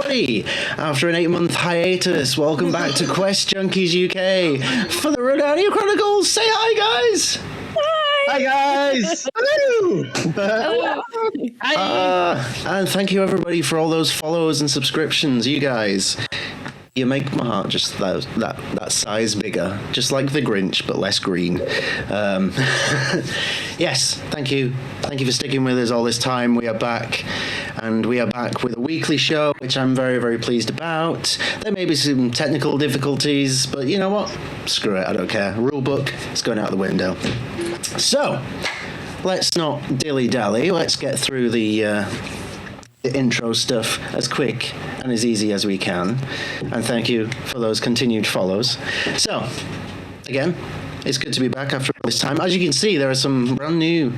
everybody! After an 8-month hiatus, welcome back to QuestJunkiesUK for the Rhódania Chronicles. Say hi, guys! Hi guys! And thank you everybody for all those follows and subscriptions. You guys, you make my heart just that size bigger, just like the Grinch, but less green. Yes, thank you for sticking with us all this time. We are back, and we are back with a weekly show, which I'm very, very pleased about. There may be some technical difficulties, but you know what? Screw it, I don't care. Rulebook, it's going out the window. So, let's not dilly-dally. Let's get through the intro stuff as quick and as easy as we can. And thank you for those continued follows. So, again, it's good to be back after all this time. As you can see, there are some brand new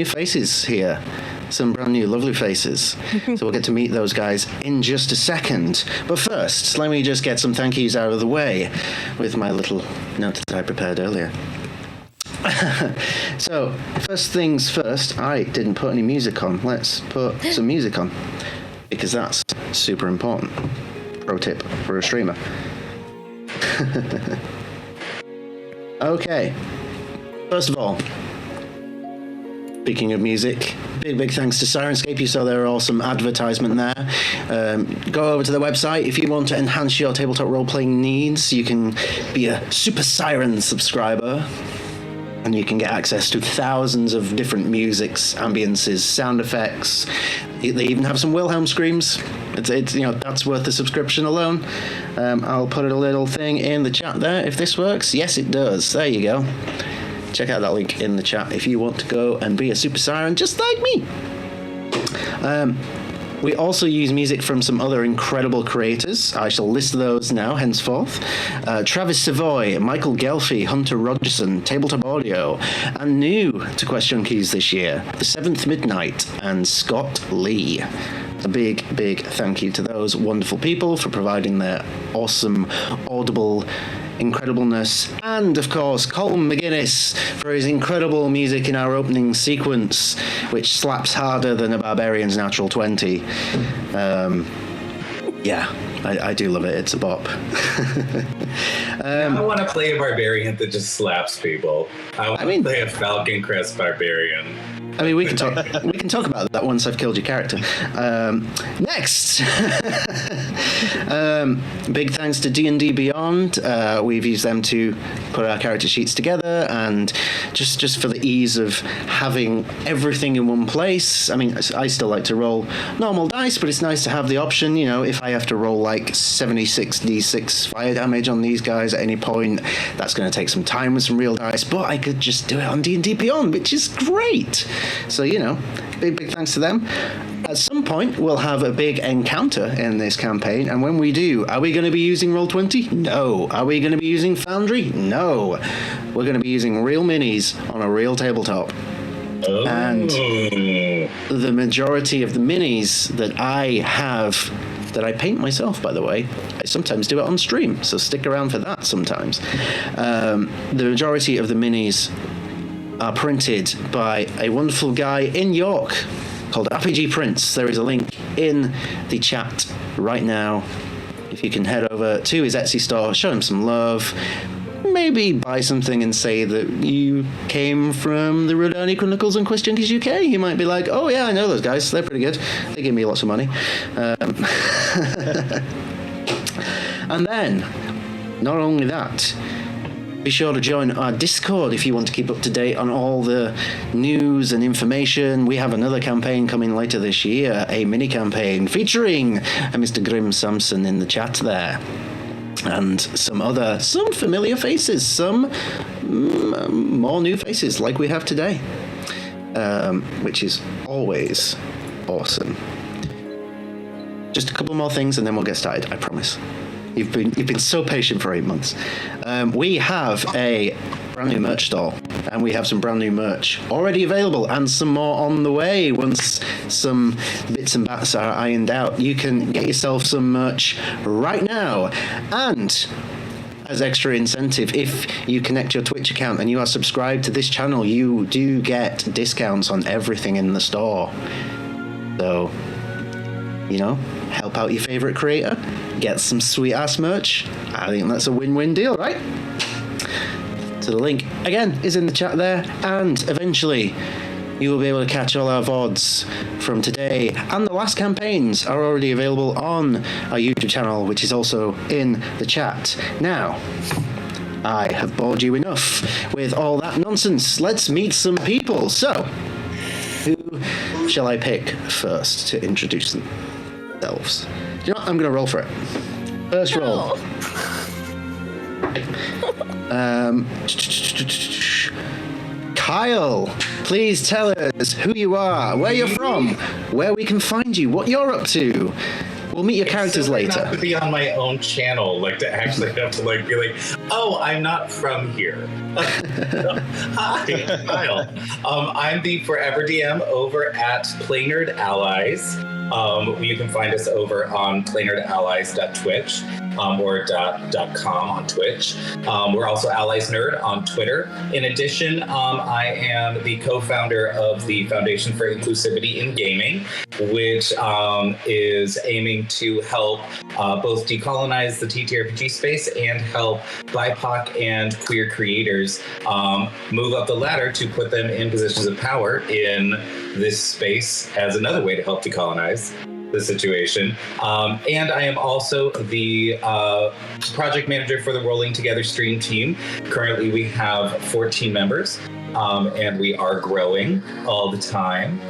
faces here. Some brand new lovely faces. So we'll get to meet those guys in just a second. But first, let me just get some thank yous out of the way with my little note that I prepared earlier. So, first things first, I didn't put any music on. Let's put some music on, because that's super important. Pro tip for a streamer. Okay, first of all, speaking of music, big thanks to Sirenscape. You saw there are awesome advertisement there. Go over to the website if you want to enhance your tabletop role-playing needs. You can be a Super Siren subscriber, and you can get access to thousands of different musics, ambiences, sound effects. They even have some Wilhelm screams. It's that's worth the subscription alone. I'll put a little thing in the chat there if this works. Yes, it does. There you go. Check out that link in the chat if you want to go and be a Super Siren just like me. We also use music from some other incredible creators. I shall list those now, henceforth. Travis Savoy, Michael Gelfi, Hunter Rogerson, Tabletop Audio, and new to QuestJunkies this year, The Seventh Midnight, and Scott Lee. A big thank you to those wonderful people for providing their awesome, audible incredibleness, and of course Colm McGuinness for his incredible music in our opening sequence, which slaps harder than a barbarian's natural 20. Yeah, I do love it. It's a bop. I want to play a barbarian that just slaps people. I want to play a Falcon Crest barbarian. I mean, we can talk about that once I've killed your character. Next, big thanks to D&D Beyond. We've used them to put our character sheets together, and just for the ease of having everything in one place. I mean, I still like to roll normal dice, but it's nice to have the option. You know, if I have to roll like 76 d6 fire damage on these guys at any point, that's going to take some time with some real dice. But I could just do it on D&D Beyond, which is great. So, big thanks to them. At some point, we'll have a big encounter in this campaign, and when we do, are we going to be using Roll20? No. Are we going to be using Foundry? No. We're going to be using real minis on a real tabletop. Oh. And the majority of the minis that I have, that I paint myself, by the way, I sometimes do it on stream, so stick around for that sometimes. The majority of the minis are printed by a wonderful guy in York called RPG Prints. There is a link in the chat right now. If you can head over to his Etsy store, show him some love, maybe buy something and say that you came from the Rhódania Chronicles and QuestJunkiesUK. He might be like, oh yeah, I know those guys, they're pretty good, they give me lots of money. And then, not only that, be sure to join our Discord if you want to keep up to date on all the news and information. We have another campaign coming later this year, a mini campaign featuring a Mr. Grim Samson in the chat there. And some familiar faces, some more new faces like we have today, which is always awesome. Just a couple more things and then we'll get started, I promise. You've been so patient for 8 months. We have a brand new merch store, and we have some brand new merch already available, and some more on the way once some bits and bats are ironed out. You can get yourself some merch right now, and as extra incentive, if you connect your Twitch account and you are subscribed to this channel, you do get discounts on everything in the store. So, help out your favorite creator, get some sweet ass merch. I think that's a win-win deal, right? So the link again is in the chat there, and eventually you will be able to catch all our VODs from today, and the last campaigns are already available on our YouTube channel, which is also in the chat. Now, I have bored you enough with all that nonsense. Let's meet some people. So, who shall I pick first to introduce themselves? You know what? I'm going to roll for it. First roll. Kyle, please tell us who you are, where you're from, where we can find you, what you're up to. We'll meet your characters later. Not to be on my own channel, like to actually have to like be like, oh, I'm not from here. Hi, I'm Kyle. I'm the Forever DM over at Play Nerd Allies. You can find us over on playnerdallies.twitch or .com on Twitch. We're also Allies Nerd on Twitter. In addition, I am the co-founder of the Foundation for Inclusivity in Gaming, which is aiming to help both decolonize the TTRPG space and help BIPOC and queer creators move up the ladder to put them in positions of power in this space as another way to help decolonize the situation. And I am also the project manager for the Rolling Together stream team. Currently, we have 14 members. And we are growing all the time.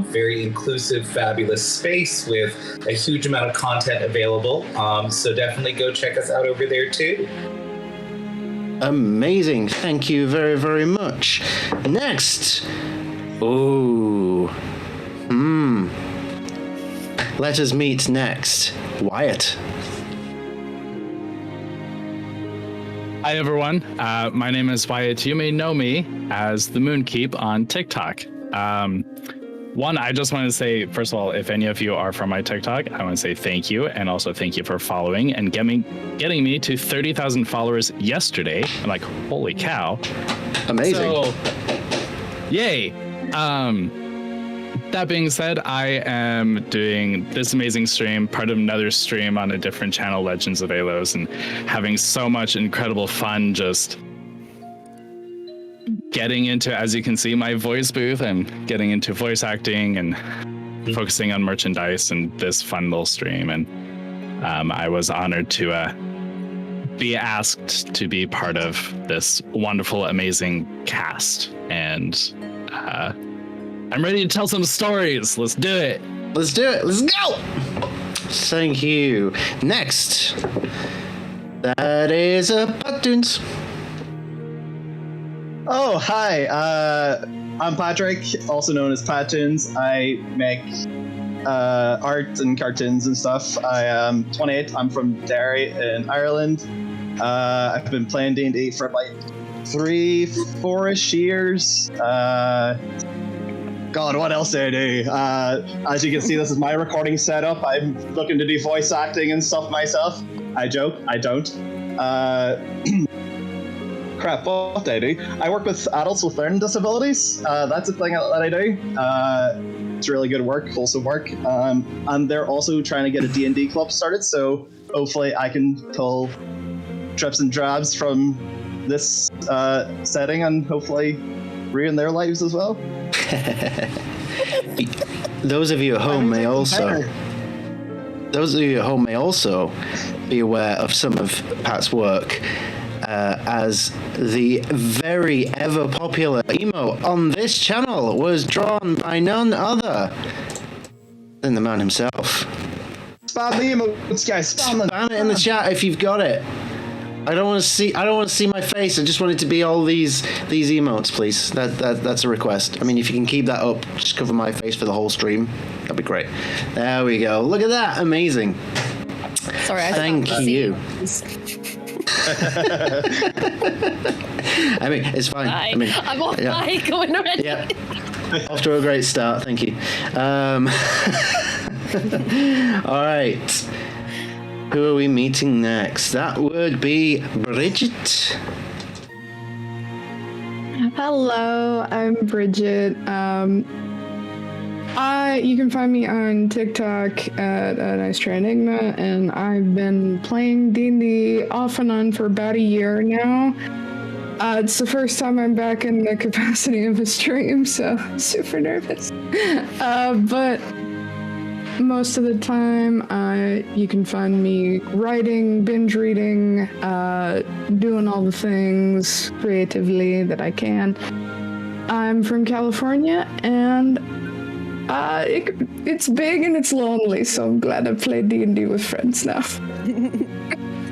Very inclusive, fabulous space with a huge amount of content available. So definitely go check us out over there too. Amazing. Thank you very, very much. Next. Let us meet next. Wyatt. Hi, everyone. My name is Wyatt. You may know me as the Moonkeep on TikTok. One, I just want to say, first of all, if any of you are from my TikTok, I want to say thank you, and also thank you for following and getting me to 30,000 followers yesterday. I'm like, holy cow. Amazing. So, yay. That being said, I am doing this amazing stream, part of another stream on a different channel, Legends of Alos, and having so much incredible fun just getting into, as you can see, my voice booth. I'm getting into voice acting and focusing on merchandise and this fun little stream. And I was honored to be asked to be part of this wonderful, amazing cast. And I'm ready to tell some stories. Let's do it. Let's do it. Let's go. Thank you. Next. That is Pattoons. Oh, hi. I'm Patrick, also known as Pattoons. I make art and cartoons and stuff. I am 28. I'm from Derry in Ireland. I've been playing D&D for like 3-4-ish years. God, what else do I do? As you can see, this is my recording setup. I'm looking to do voice acting and stuff myself. I joke, I don't. Crap, what do I do? I work with adults with learning disabilities. That's a thing that I do. It's really good work, wholesome work. And they're also trying to get a D&D club started, so hopefully I can pull drips and drabs from this setting and hopefully ruin their lives as well. Those of you at home may also be aware of some of Pat's work as the very ever popular emote on this channel was drawn by none other than the man himself. Spam the emotes, guys. Spam it in the chat if you've got it. I don't want to see my face. I just want it to be all these emotes, please. That's a request. I mean, if you can keep that up, just cover my face for the whole stream. That'd be great. There we go. Look at that. Amazing. Sorry, Thank you. I mean, it's fine. Bye. I mean, I'm off mic going already. Yeah. Off to a great start. Thank you. All right. Who are we meeting next? That would be Bridget. Hello, I'm Bridget. You can find me on TikTok at Nice Try Enigma, and I've been playing D&D off and on for about a year now. It's the first time I'm back in the capacity of a stream, so super nervous. But most of the time, you can find me writing, binge reading, doing all the things creatively that I can. I'm from California, and it's big and it's lonely, so I'm glad I play D&D with friends now.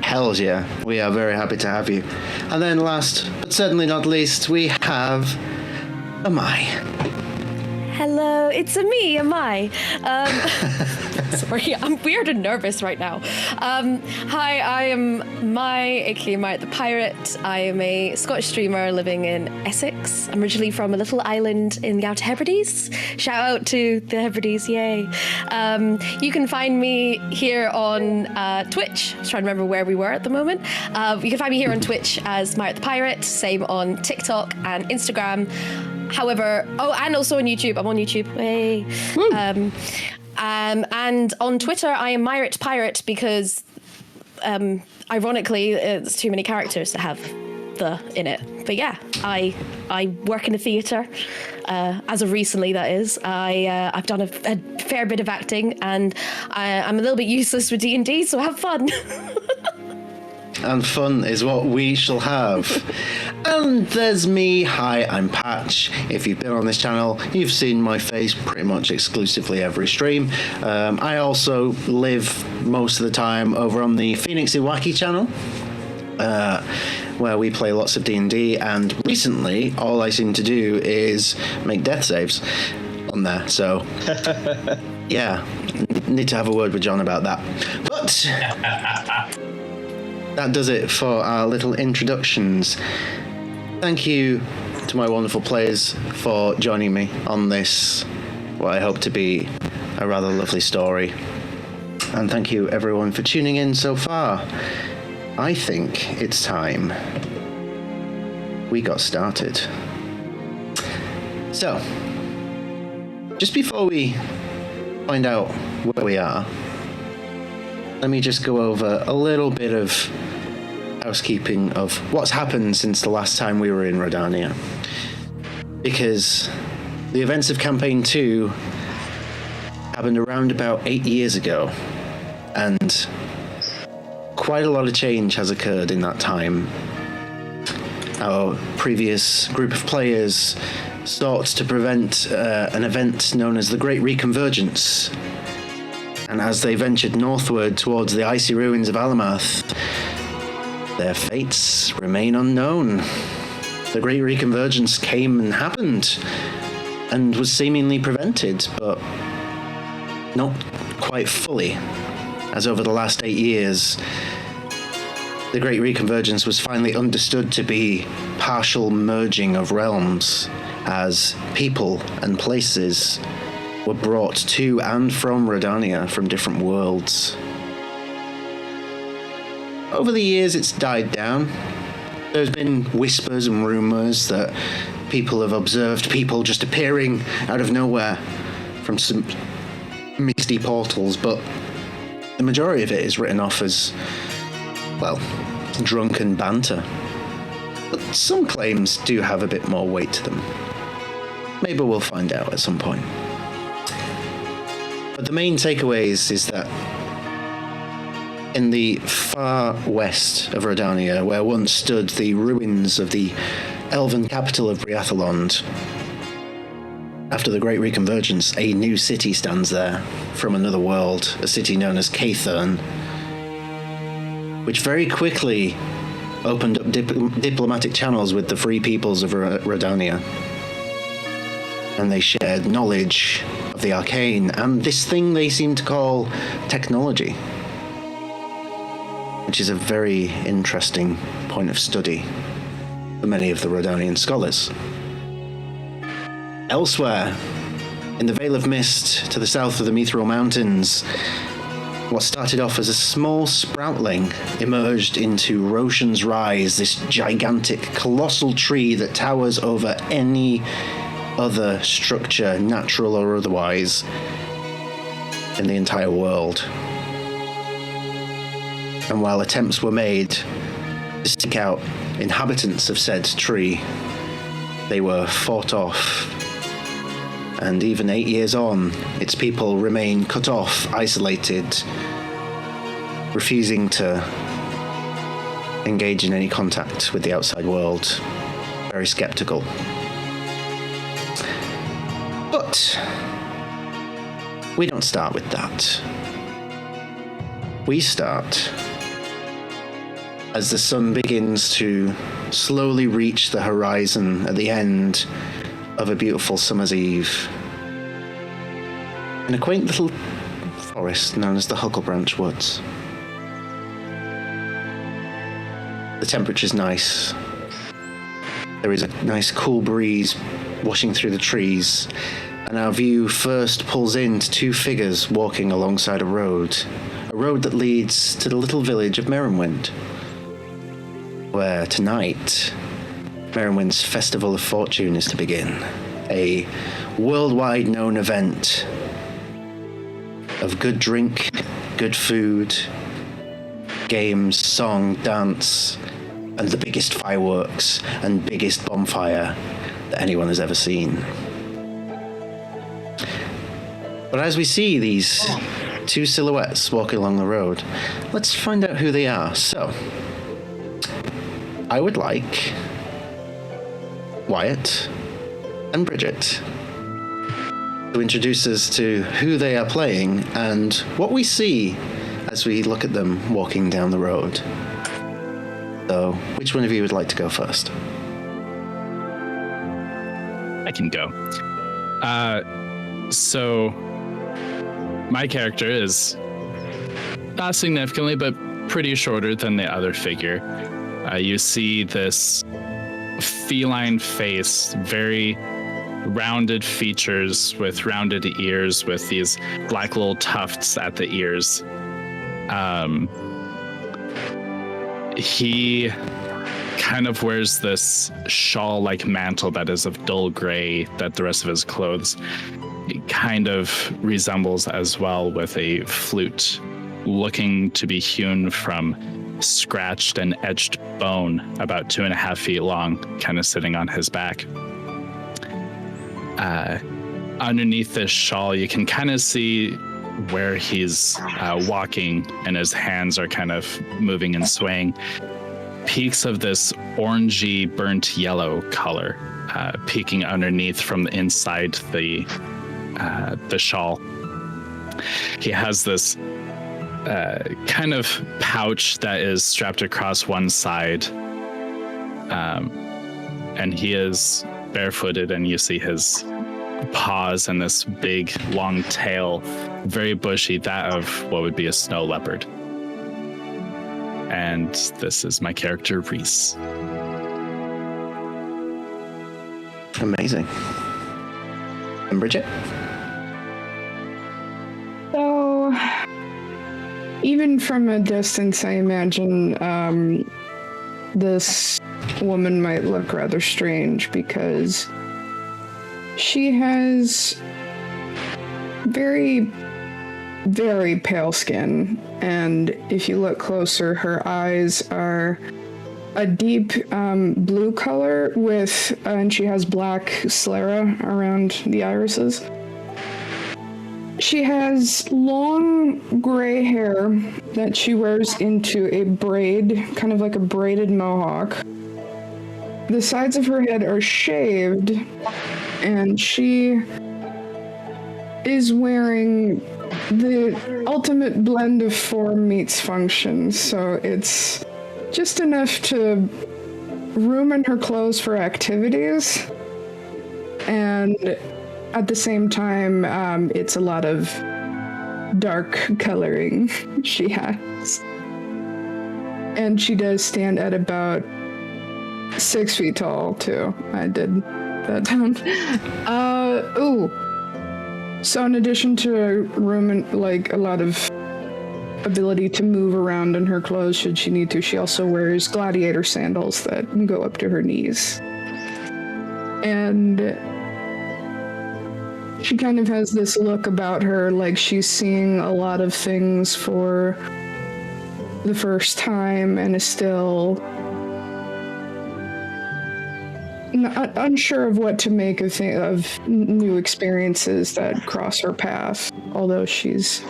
Hells yeah, we are very happy to have you. And then last, but certainly not least, we have Amai. Hello, it's me, Amai. Sorry, I'm weird and nervous right now. Hi, I am Mai, aka Mai the Pirate. I am a Scottish streamer living in Essex. I'm originally from a little island in the Outer Hebrides. Shout out to the Hebrides, yay. You can find me here on Twitch. I was trying to remember where we were at the moment. You can find me here on Twitch as Mai the Pirate, same on TikTok and Instagram. However, and also on YouTube. I'm on YouTube. Hey. And on Twitter, I am Myrit Pirate because, ironically, it's too many characters to have the in it. But yeah, I work in a theatre. As of recently, that is. I've done a fair bit of acting, and I'm a little bit useless with D&D, so have fun. And fun is what we shall have. And there's me. Hi, I'm Patch. If you've been on this channel, you've seen my face pretty much exclusively every stream. I also live most of the time over on the QuestJunkiesUK channel, where we play lots of D&D, and recently all I seem to do is make death saves on there, so yeah, need to have a word with John about that. But that does it for our little introductions. Thank you to my wonderful players for joining me on this, what I hope to be a rather lovely story. And thank you everyone for tuning in so far. I think it's time we got started. So, just before we find out where we are, let me just go over a little bit of housekeeping of what's happened since the last time we were in Rhódania. Because the events of Campaign 2 happened around about 8 years ago, and quite a lot of change has occurred in that time. Our previous group of players sought to prevent an event known as the Great Reconvergence. And as they ventured northward towards the icy ruins of Alamath, their fates remain unknown. The Great Reconvergence came and happened, and was seemingly prevented, but not quite fully, as over the last 8 years, the Great Reconvergence was finally understood to be partial merging of realms, as people and places were brought to and from Rhódania from different worlds. Over the years, it's died down. There's been whispers and rumors that people have observed people just appearing out of nowhere from some misty portals, but the majority of it is written off as, well, drunken banter. But some claims do have a bit more weight to them. Maybe we'll find out at some point. But the main takeaways is that in the far west of Rhódania, where once stood the ruins of the elven capital of Briathalond, after the Great Reconvergence, a new city stands there from another world, a city known as Caithurn, which very quickly opened up diplomatic channels with the free peoples of Rhódania. And they shared knowledge of the arcane and this thing they seem to call technology, which is a very interesting point of study for many of the Rhodanian scholars. Elsewhere, in the Vale of Mist to the south of the Mithril Mountains, what started off as a small sproutling emerged into Roshan's Rise, this gigantic, colossal tree that towers over any other structure, natural or otherwise, in the entire world. And while attempts were made to stick out inhabitants of said tree, they were fought off. And even 8 years on, its people remain cut off, isolated, refusing to engage in any contact with the outside world. Very skeptical. But we don't start with that. We start as the sun begins to slowly reach the horizon at the end of a beautiful summer's eve. In a quaint little forest known as the Hucklebranch Woods. The temperature's nice. There is a nice cool breeze washing through the trees, and our view first pulls in to two figures walking alongside a road that leads to the little village of Merrinwind, where tonight Merrinwind's Festival of Fortune is to begin, a worldwide known event of good drink, good food, games, song, dance, and the biggest fireworks and biggest bonfire that anyone has ever seen. But as we see these two silhouettes walking along the road, let's find out who they are. So, I would like Wyatt and Bridget to introduce us to who they are playing and what we see as we look at them walking down the road. So, which one of you would like to go first? I can go. So my character is not significantly, but pretty shorter than the other figure. You see this feline face, very rounded features with rounded ears with these black little tufts at the ears. He kind of wears this shawl-like mantle that is of dull gray that the rest of his clothes kind of resembles as well, with a flute looking to be hewn from scratched and etched bone about 2.5 feet long, kind of sitting on his back. Underneath this shawl, you can kind of see where he's walking, and his hands are kind of moving and swaying. Peaks of this orangey burnt yellow color peeking underneath from the inside the shawl. He has this kind of pouch that is strapped across one side, and he is barefooted, and you see his paws and this big long tail, very bushy, that of what would be a snow leopard. And this is my character, Reese. Amazing. And Bridget? So, even from a distance, I imagine this woman might look rather strange because she has very, very pale skin, and if you look closer, her eyes are a deep blue color with, and she has black sclera around the irises. She has long gray hair that she wears into a braid, kind of like a braided mohawk. The sides of her head are shaved, and she is wearing the ultimate blend of form meets function, so it's just enough to room in her clothes for activities, and at the same time, it's a lot of dark coloring she has. And she does stand at about 6 feet tall, too. I did that down. So in addition to room and like a lot of ability to move around in her clothes should she need to, she also wears gladiator sandals that go up to her knees. And She kind of has this look about her like she's seeing a lot of things for the first time and is still unsure of what to make of new experiences that cross her path, although she's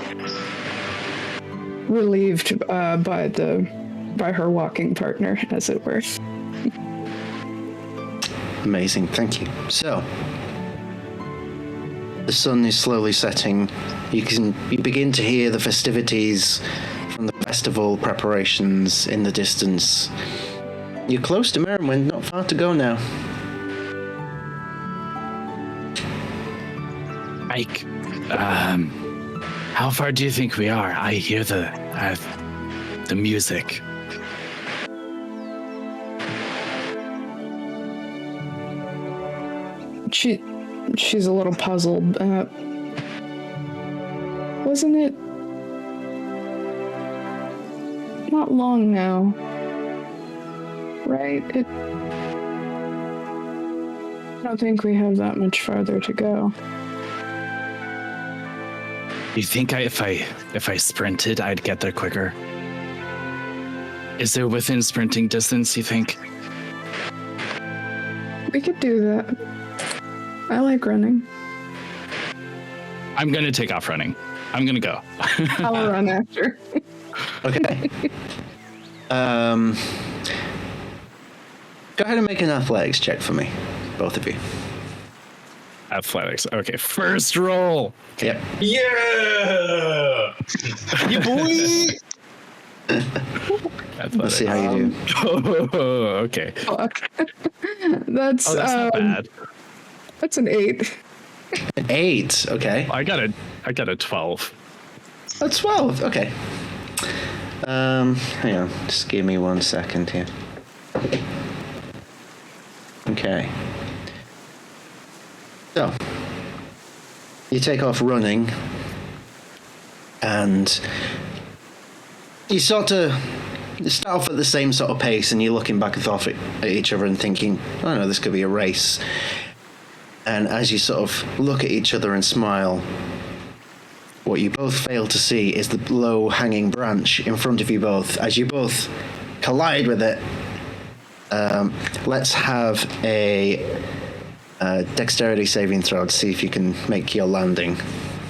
relieved by her walking partner, as it were. Amazing, thank you. So, the sun is slowly setting. You begin to hear the festivities from the festival preparations in the distance. You're close to Merrimwind, not far to go now. Mike, how far do you think we are? I hear the music. She's a little puzzled. Wasn't it not long now? Right? I don't think we have that much farther to go. You think if I sprinted, I'd get there quicker? Is there within sprinting distance, you think? We could do that. I like running. I'm gonna take off running. I'm gonna go. I'll run after. Okay. Go ahead and make an athletics check for me, both of you. Athletics. Okay, first roll. Yep. Yeah! You boy! Let's see how you do. Oh, okay. Fuck. That's not bad. That's an 8. An 8, okay. I got a 12. Oh, 12, okay. Hang on, just give me 1 second here. Okay. So, you take off running, and you start off at the same sort of pace, and you're looking back and forth at each other and thinking, oh no, this could be a race. And as you sort of look at each other and smile, what you both fail to see is the low-hanging branch in front of you both. As you both collide with it, let's have a dexterity saving throw to see if you can make your landing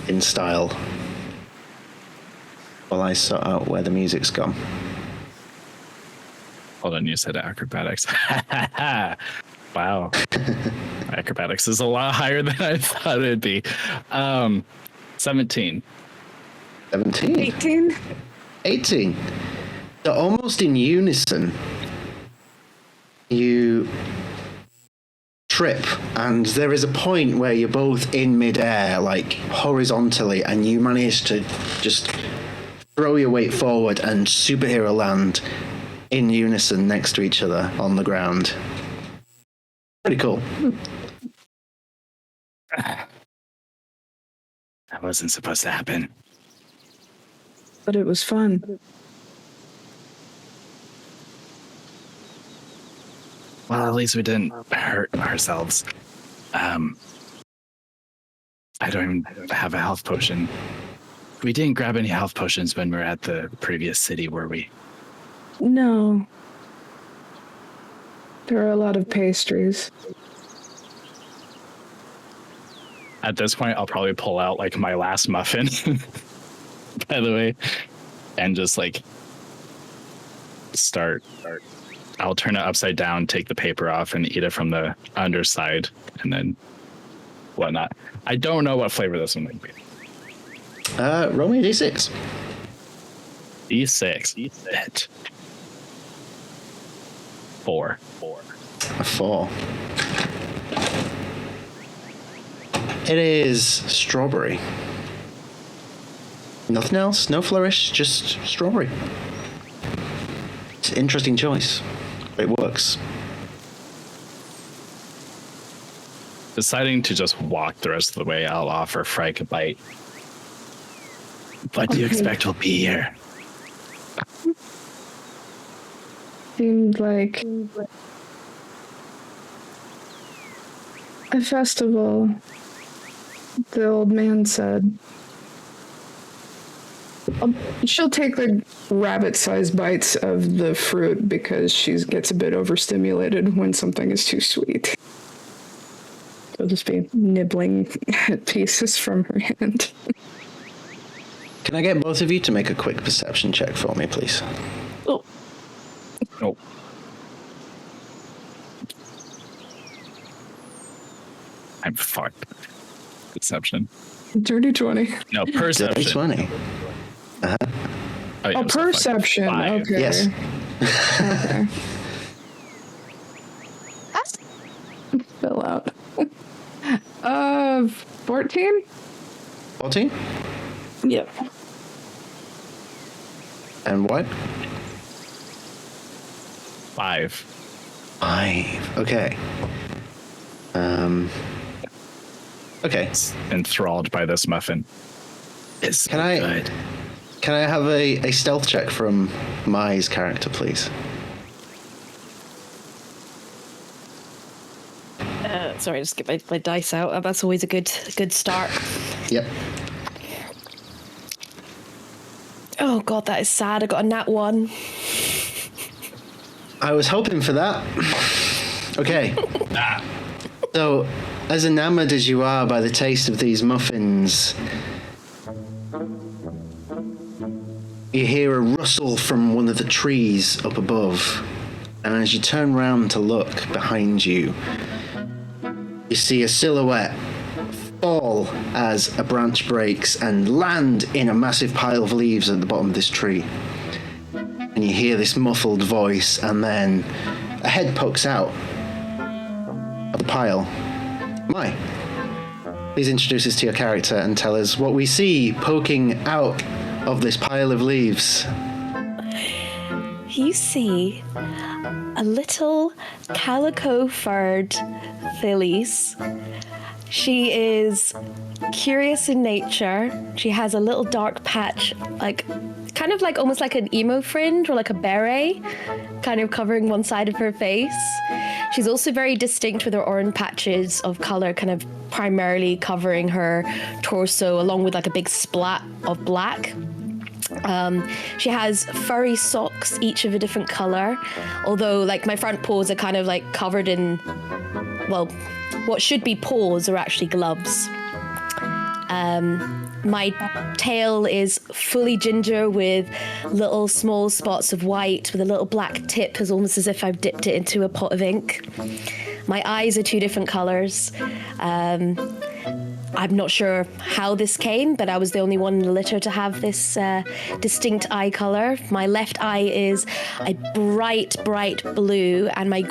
in style while I sort out where the music's gone. Hold on, you said acrobatics. Wow. Acrobatics is a lot higher than I thought it'd be. 17. 17. 18. 18. So almost in unison, you trip, and there is a point where you're both in midair, like horizontally, and you manage to just throw your weight forward and superhero land in unison next to each other on the ground. Pretty cool. That wasn't supposed to happen. But it was fun. Well, at least we didn't hurt ourselves. I don't even have a health potion. We didn't grab any health potions when we were at the previous city, were we? No. There are a lot of pastries. At this point, I'll probably pull out like my last muffin, by the way, and just like start. I'll turn it upside down, take the paper off, and eat it from the underside, and then whatnot. I don't know what flavor this one might be. Roll me a d6. D6. Bet. 4. A 4. It is strawberry. Nothing else? No flourish, just strawberry. It's an interesting choice. It works. Deciding to just walk the rest of the way, I'll offer Frank a bite. What do you expect will be here? Seemed like a festival the old man said. She'll take the rabbit-sized bites of the fruit because she gets a bit overstimulated when something is too sweet. She'll just be nibbling at pieces from her hand. Can I get both of you to make a quick perception check for me, please? Oh. Oh. I'm fucked. Perception. Dirty 20. No, perception. Dirty 20. Oh, yeah, Oh, I'm so fucked. perception. 5. Okay. Yes. Okay. Fill out. 14? 14? Yep. And what? 5. 5. Okay. Okay. Enthralled by this muffin. It's Can I good. can I have a stealth check from Mai's character, please? Sorry, just get my dice out. That's always a good start. Yep. Oh god, that is sad. I got a nat 1. I was hoping for that. Okay. So, as enamored as you are by the taste of these muffins, you hear a rustle from one of the trees up above, and as you turn round to look behind you, you see a silhouette fall as a branch breaks and land in a massive pile of leaves at the bottom of this tree. And you hear this muffled voice, and then a head pokes out of the pile. Mai, please introduce us to your character and tell us what we see poking out of this pile of leaves. You see a little calico-furred Phyllis. She is curious in nature. She has a little dark patch, kind of like almost like an emo fringe or like a beret, kind of covering one side of her face. She's also very distinct with her orange patches of color, kind of primarily covering her torso, along with like a big splat of black. She has furry socks, each of a different color, although like my front paws are kind of like covered in, well, what should be paws are actually gloves. My tail is fully ginger with little small spots of white with a little black tip, as almost as if I've dipped it into a pot of ink. My eyes are 2 different colors. I'm not sure how this came, but I was the only one in the litter to have this distinct eye color. My left eye is a bright blue, and my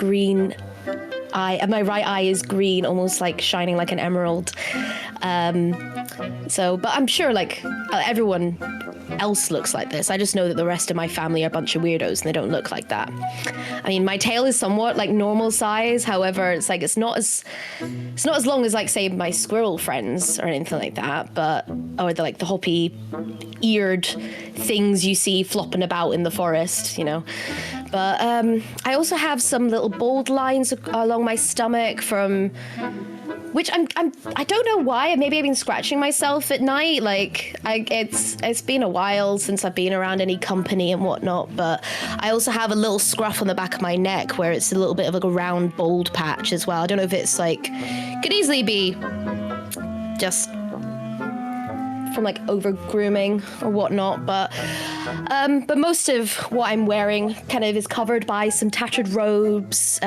right eye is green, almost like shining like an emerald. But I'm sure like everyone else looks like this. I just know that the rest of my family are a bunch of weirdos and they don't look like that. I mean, my tail is somewhat like normal size. However, it's not as long as like say my squirrel friends or anything like that, or the hoppy eared things you see flopping about in the forest, you know. But I also have some little bold lines along my stomach from which I don't know why. Maybe I've been scratching myself at night. Like it's been a while since I've been around any company and whatnot. But I also have a little scruff on the back of my neck where it's a little bit of like a round bold patch as well. I don't know if it's like could easily be just from like over grooming or whatnot, but most of what I'm wearing kind of is covered by some tattered robes.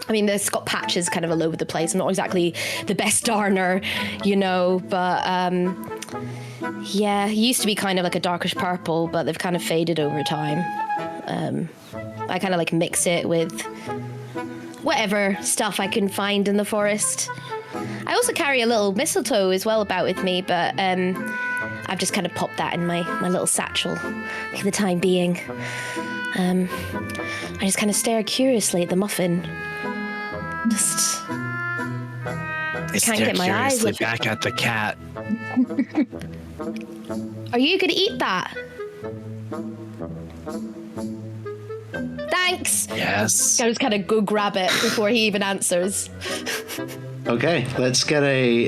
I mean, there's got patches kind of all over the place. I'm not exactly the best darner, you know, but yeah, it used to be kind of like a darkish purple, but they've kind of faded over time. I kind of like mix it with whatever stuff I can find in the forest. I also carry a little mistletoe as well about with me, but I've just kind of popped that in my little satchel for the time being. I just kind of stare curiously at the muffin. Just I can't get my eyes curiously off it. back at the cat. Are you gonna eat that? Thanks. Yes. I just kind of go grab it before he even answers. Okay, let's get a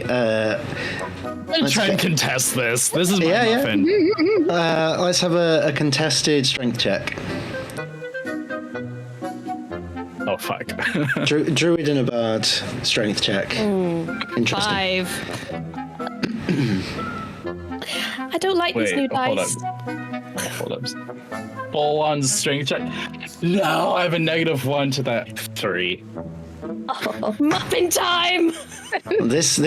Let's try and contest this. This is my Yeah, yeah. muffin. Let's have a contested strength check. Oh, fuck. Druid and a bard strength check. Interesting. 5. I don't like these new dice. Hold up. Full on strength check. No, I have a -1 to that 3. Oh, muffin time! This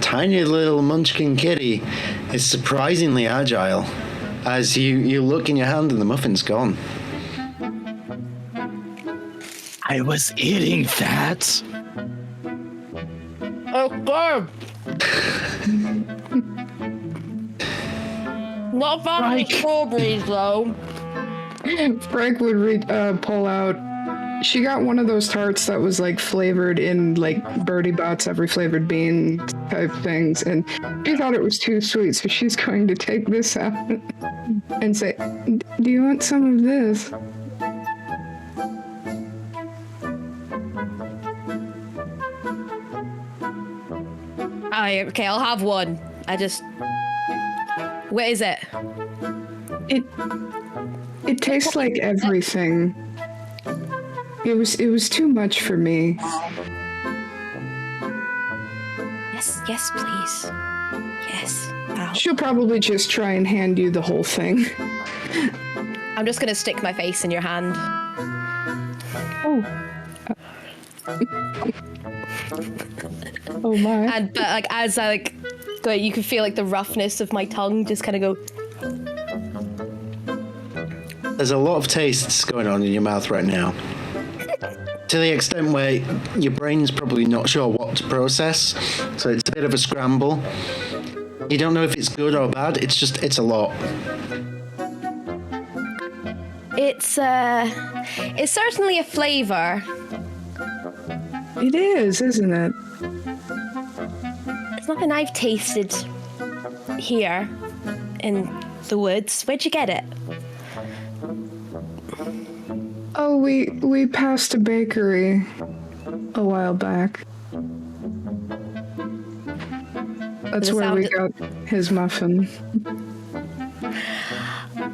tiny little munchkin kitty is surprisingly agile. As you look in your hand and the muffin's gone. I was eating that. Oh, God! Not fun with strawberries, though. Frank would pull out. She got one of those tarts that was like flavored in like Birdie Bot's every flavored bean type things, and she thought it was too sweet, so she's going to take this out and say, "Do you want some of this?" Okay, I'll have one. What is it? It tastes like everything. It was too much for me. Yes, please. Yes. Ow. She'll probably just try and hand you the whole thing. I'm just gonna stick my face in your hand. Oh. Oh my. But like as I go, you can feel like the roughness of my tongue just kind of go. There's a lot of tastes going on in your mouth right now. To the extent where your brain's probably not sure what to process, so it's a bit of a scramble. You don't know if it's good or bad, it's a lot. It's certainly a flavor. It is, isn't it? It's nothing I've tasted here in the woods. Where'd you get it? Oh, we passed a bakery a while back. That's where we got his muffin.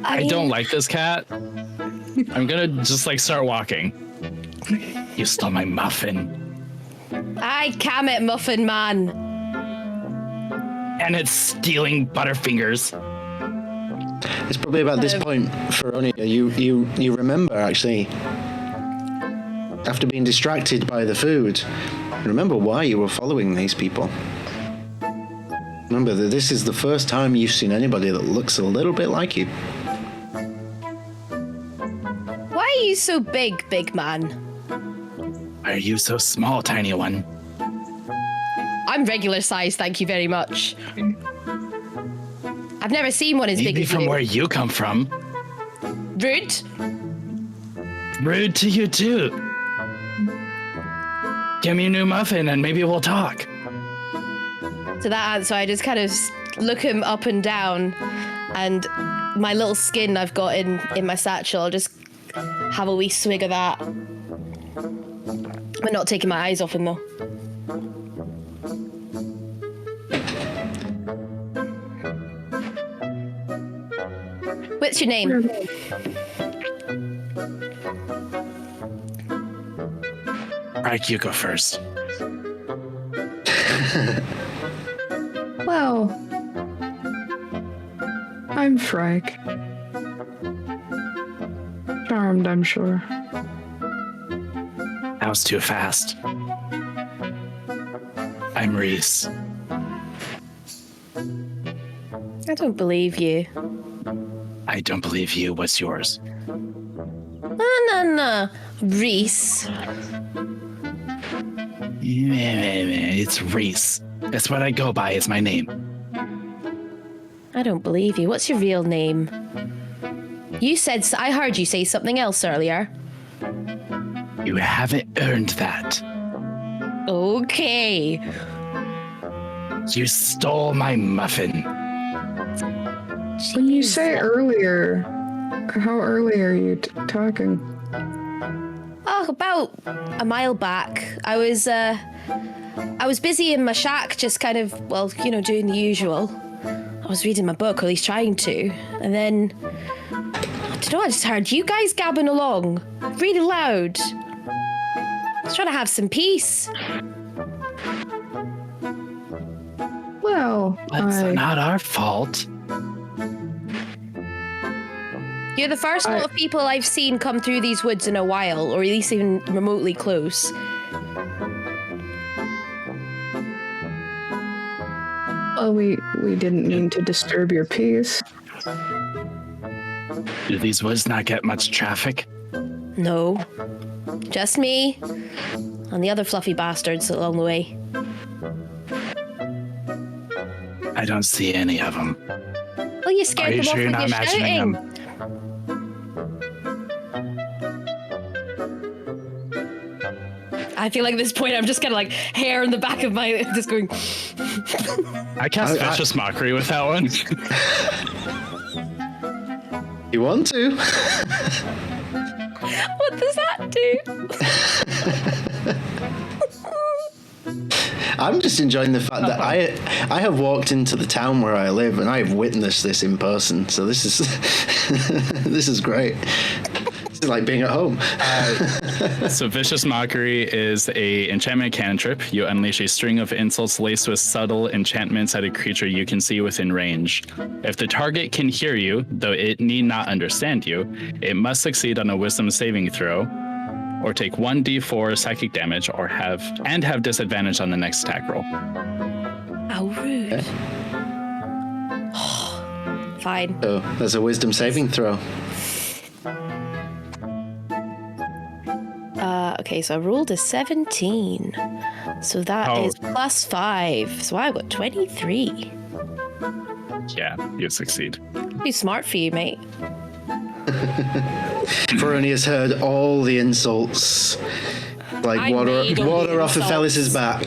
I don't like this cat. I'm gonna just start walking. You stole my muffin. I cam it, Muffin Man. And it's stealing Butterfingers. It's probably about this point, Veronica, you remember actually, after being distracted by the food, remember why you were following these people. Remember that this is the first time you've seen anybody that looks a little bit like you. Why are you so big, big man? Why are you so small, tiny one? I'm regular size, thank you very much. I've never seen one as big Maybe as from you. where you come from. Rude. Rude to you too. Give me a new muffin and maybe we'll talk. To that answer, I just kind of look him up and down, and my little skin I've got in my satchel, I'll just have a wee swig of that. I'm not taking my eyes off him though. What's your name? Right, you go first. Well, I'm Frank. Charmed, I'm sure. That was too fast. I'm Reese. I don't believe you. I don't believe you. What's yours? No. Reese. It's Reese. That's what I go by. It's my name. I don't believe you. What's your real name? You said... I heard you say something else earlier. You haven't earned that. Okay. You stole my muffin. When you say earlier, how early are you talking? Oh, about a mile back. I was I was busy in my shack, just kind of, well, you know, doing the usual. I was reading my book, or at least trying to, and then, I don't know, I just heard you guys gabbing along, really loud. I was trying to have some peace. Well, That's not our fault. You're the first lot of people I've seen come through these woods in a while, or at least even remotely close. well, we didn't mean to disturb your peace. Do these woods not get much traffic? No. Just me and the other fluffy bastards along the way. I don't see any of them. Well, you scared Are you them off sure you're with not your imagining shouting. them? I feel like at this point I'm just kind of like hair in the back of my just going. I cast vicious mockery with that one. You want to? What does that do? I'm just enjoying the fact that I have walked into the town where I live and I have witnessed this in person. So this is this is great. This is like being at home. So vicious mockery is a enchantment cantrip. You unleash a string of insults laced with subtle enchantments at a creature you can see within range. If the target can hear you, though it need not understand you, it must succeed on a wisdom saving throw, or take 1d4 psychic damage, or have disadvantage on the next attack roll. How rude. Fine. So there's a wisdom saving throw. Okay, so I rolled a 17. So that is plus 5. So I got 23. Yeah, you succeed. Too smart for you, mate. Veroni has heard all the insults. Like water off of Fellis's back.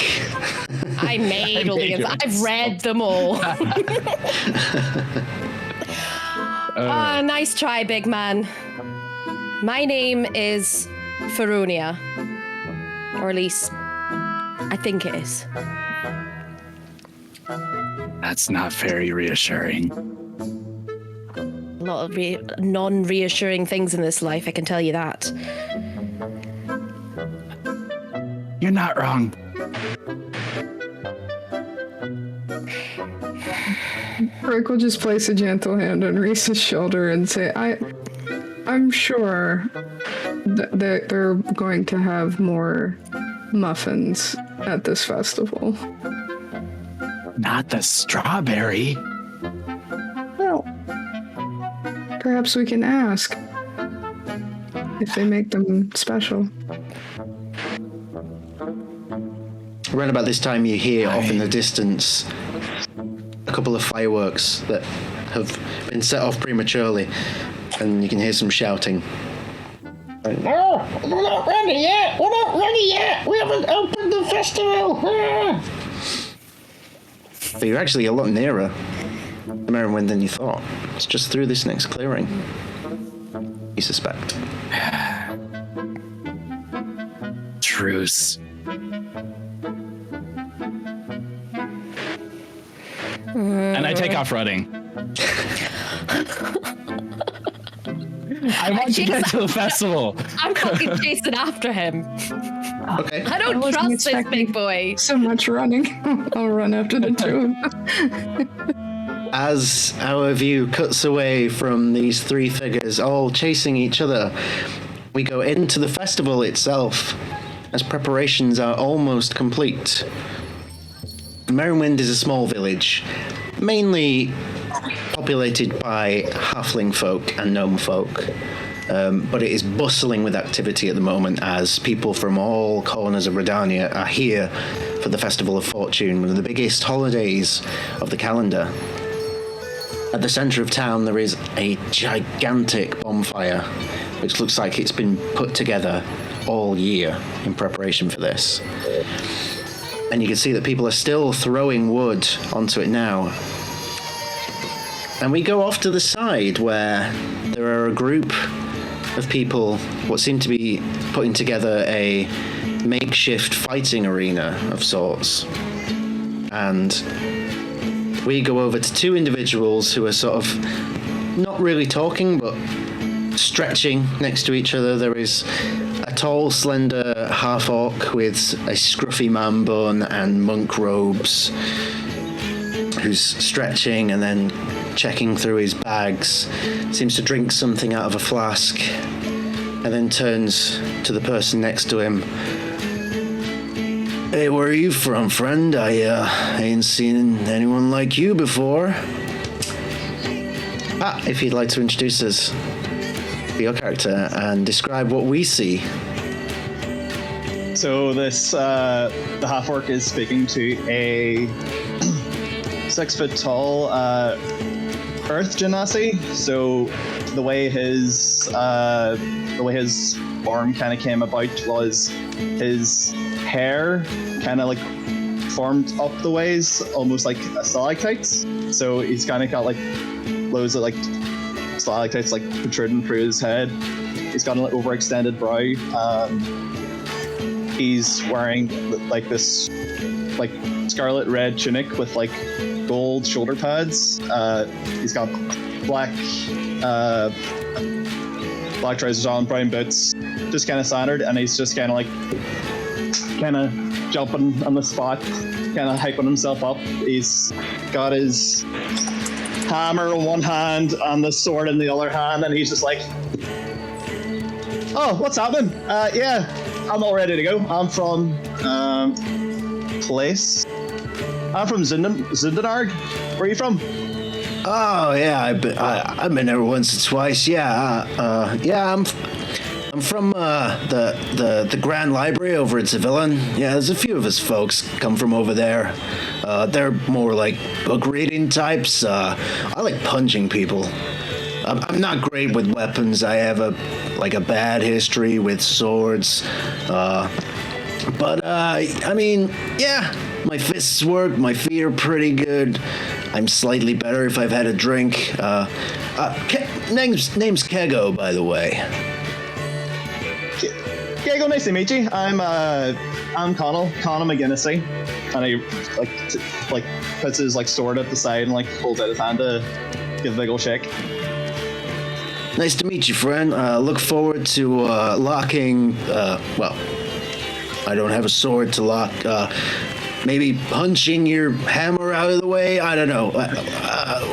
I made all the insults. I've read them all. Nice try, big man. My name is Rhódania. Or at least, I think it is. That's not very reassuring. A lot of non-reassuring things in this life, I can tell you that. You're not wrong. Rick will just place a gentle hand on Reese's shoulder and say, I'm sure that they're going to have more muffins at this festival. Not the strawberry. Well, perhaps we can ask if they make them special. Around about this time, you hear off in the distance a couple of fireworks that have been set off prematurely, and you can hear some shouting. No, we're not ready yet! We're not ready yet! We haven't opened the festival! But you're actually a lot nearer to Merrinwind than you thought. It's just through this next clearing, you suspect. Truce. And I take off running. I want to get to the festival. I'm fucking chasing after him. Okay. I don't trust this big boy. So much running. I'll run after the two of them. As our view cuts away from these three figures all chasing each other, we go into the festival itself as preparations are almost complete. Merrinwind is a small village, mainly populated by halfling folk and gnome folk, but it is bustling with activity at the moment as people from all corners of Rhódania are here for the Festival of Fortune, one of the biggest holidays of the calendar. At the centre of town there is a gigantic bonfire, which looks like it's been put together all year in preparation for this. And you can see that people are still throwing wood onto it now. And we go off to the side where there are a group of people, what seem to be putting together a makeshift fighting arena of sorts. And we go over to two individuals who are sort of not really talking, but stretching next to each other. There is a tall, slender half-orc with a scruffy man bun and monk robes, who's stretching and then checking through his bags, seems to drink something out of a flask, and then turns to the person next to him. Hey, where are you from, friend? I ain't seen anyone like you before. If you'd like to introduce us, your character, and describe what we see. So this, the half-orc is speaking to a 6 foot tall earth genasi. So the way his form kind of came about was his hair kind of like formed up the ways, almost like a stalactites. So he's kind of got like loads of like stalactites like protruding through his head. He's got an overextended brow. He's wearing like this like scarlet red tunic with like gold shoulder pads. He's got black trousers on, brown boots, just kind of standard, and he's just kind of jumping on the spot, kind of hyping himself up. He's got his hammer in one hand and the sword in the other hand, and he's just like, oh, what's happening? Yeah, I'm all ready to go. I'm from I'm from Zindenarg. Where are you from? Oh yeah, I've been there once or twice. Yeah, I'm from the Grand Library over at Sevillon. Yeah, there's a few of us folks come from over there. They're more like book reading types. I like punching people. I'm not great with weapons. I have a bad history with swords. But I mean, yeah, my fists work. My feet are pretty good. I'm slightly better if I've had a drink. Name's Kego, by the way. Kego, nice to meet you. I'm Connell McGinnisy, and he like puts his like sword at the side and like holds out his hand to give a big ol' shake. Nice to meet you, friend. Look forward to locking. Well, I don't have a sword to lock. Maybe punching your hammer out of the way. I don't know.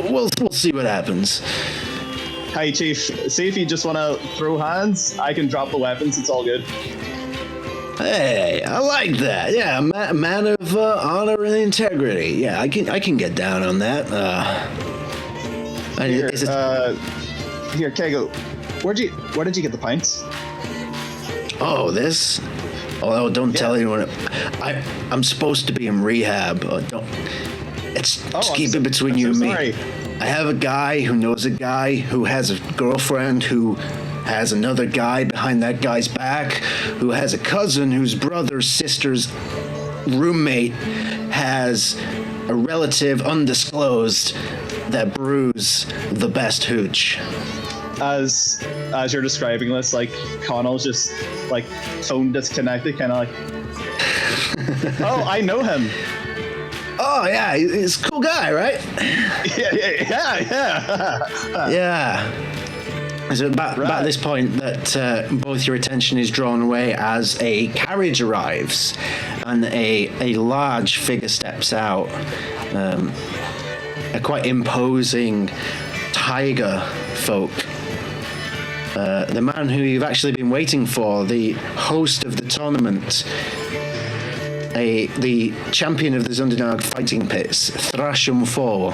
We'll see what happens. Hi, Chief. See if you just want to throw hands. I can drop the weapons. It's all good. Hey, I like that. Yeah, a man of honor and integrity. Yeah, I can get down on that. Here, Kego. Where did you get the pints? Oh, this. Oh, don't tell anyone. I'm supposed to be in rehab. Just keep it between you and me. Sorry. I have a guy who knows a guy who has a girlfriend who has another guy behind that guy's back, who has a cousin whose brother's sister's roommate has a relative undisclosed that brews the best hooch. As you're describing this, like Connell's just like phone disconnected, kind of like, oh, I know him. Oh yeah, he's a cool guy, right? Yeah. So about this point that both your attention is drawn away as a carriage arrives and a large figure steps out, a quite imposing tiger folk. The man who you've actually been waiting for, the host of the tournament, the champion of the Zindenarg fighting pits, Thrashum 4,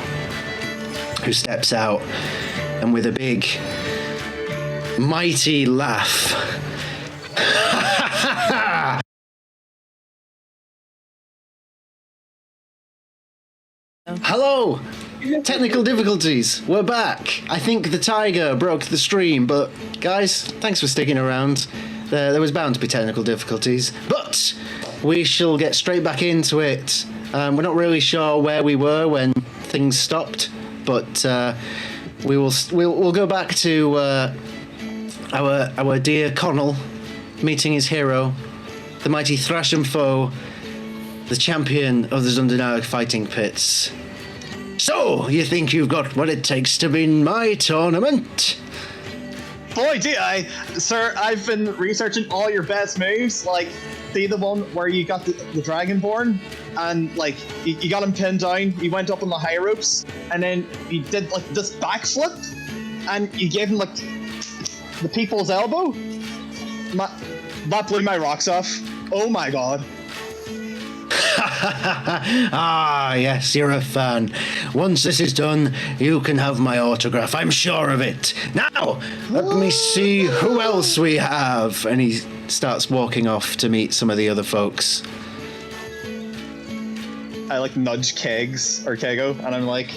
who steps out and with a big, mighty laugh. Hello! Technical difficulties. We're back. I think the tiger broke the stream, but guys, thanks for sticking around. There was bound to be technical difficulties, but we shall get straight back into it. We're not really sure where we were when things stopped, but we'll go back to our dear Connell meeting his hero, the mighty Thrasham foe, the champion of the Zundanark fighting pits. So, you think you've got what it takes to win my tournament? Boy, do I! Sir, I've been researching all your best moves, like, see the one where you got the Dragonborn, and, like, you got him pinned down, you went up on the high ropes, and then you did, like, this backflip, and you gave him, like, the people's elbow? That blew my rocks off. Oh my god. Ah, yes, you're a fan. Once this is done, you can have my autograph. I'm sure of it. Now, let me see who else we have. And he starts walking off to meet some of the other folks. I, like, nudge Kego, and I'm like,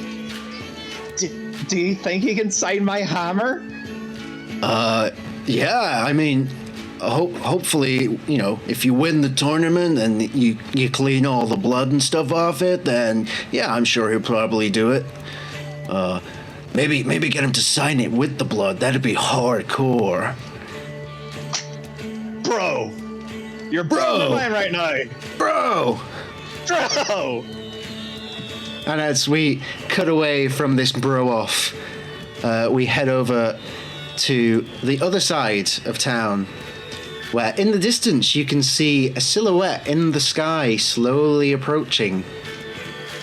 do you think he can sign my hammer? Yeah, I mean, hopefully, you know, if you win the tournament and you clean all the blood and stuff off it, then yeah, I'm sure he'll probably do it. Maybe get him to sign it with the blood. That'd be hardcore. Bro, you're blowing my mind right now. Bro. And as we cut away from this bro off, we head over to the other side of town, where in the distance you can see a silhouette in the sky slowly approaching.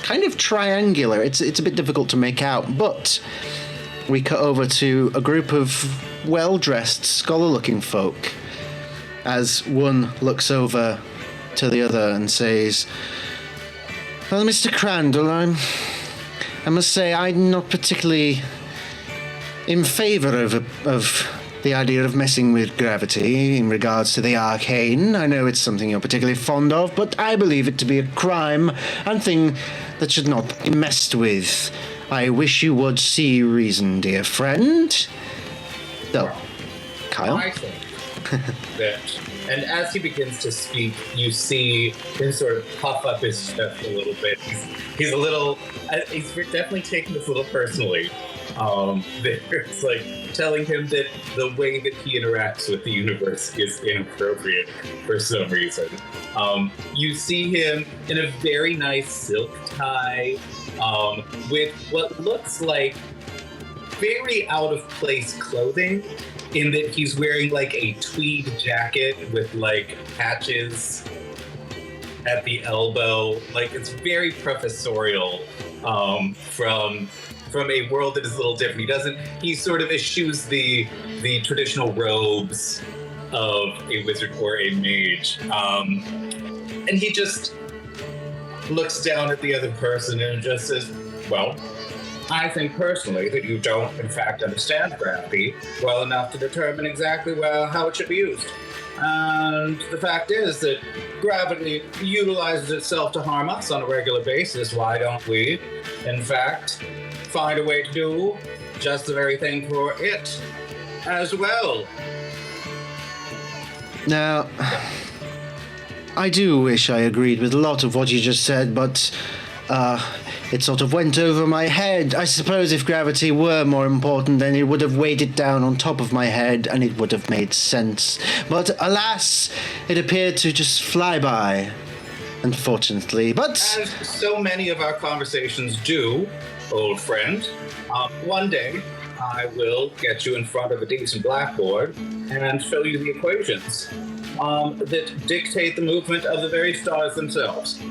Kind of triangular, it's a bit difficult to make out, but we cut over to a group of well-dressed, scholar-looking folk, as one looks over to the other and says, "Well, Mr. Crandall, I must say I'm not particularly in favour of the idea of messing with gravity in regards to the arcane. I know it's something you're particularly fond of, but I believe it to be a crime and thing that should not be messed with. I wish you would see reason, dear friend." So, Kyle? I think that, and as he begins to speak, you see him sort of puff up his chest a little bit. He's a little, he's definitely taking this a little personally. It's like telling him that the way that he interacts with the universe is inappropriate for some reason. You see him in a very nice silk tie, with what looks like very out of place clothing, in that he's wearing like a tweed jacket with like patches at the elbow. Like, it's very professorial, from a world that is a little different. He sort of eschews the traditional robes of a wizard or a mage. And he just looks down at the other person and just says, "Well, I think personally that you don't, in fact, understand gravity well enough to determine exactly how it should be used. And the fact is that gravity utilizes itself to harm us on a regular basis. Why don't we, in fact, find a way to do just the very thing for it as well?" Now, I do wish I agreed with a lot of what you just said, but it sort of went over my head. I suppose if gravity were more important, then it would have weighed it down on top of my head and it would have made sense. But alas, it appeared to just fly by, unfortunately. But as so many of our conversations do, old friend, one day I will get you in front of a decent blackboard and show you the equations that dictate the movement of the very stars themselves.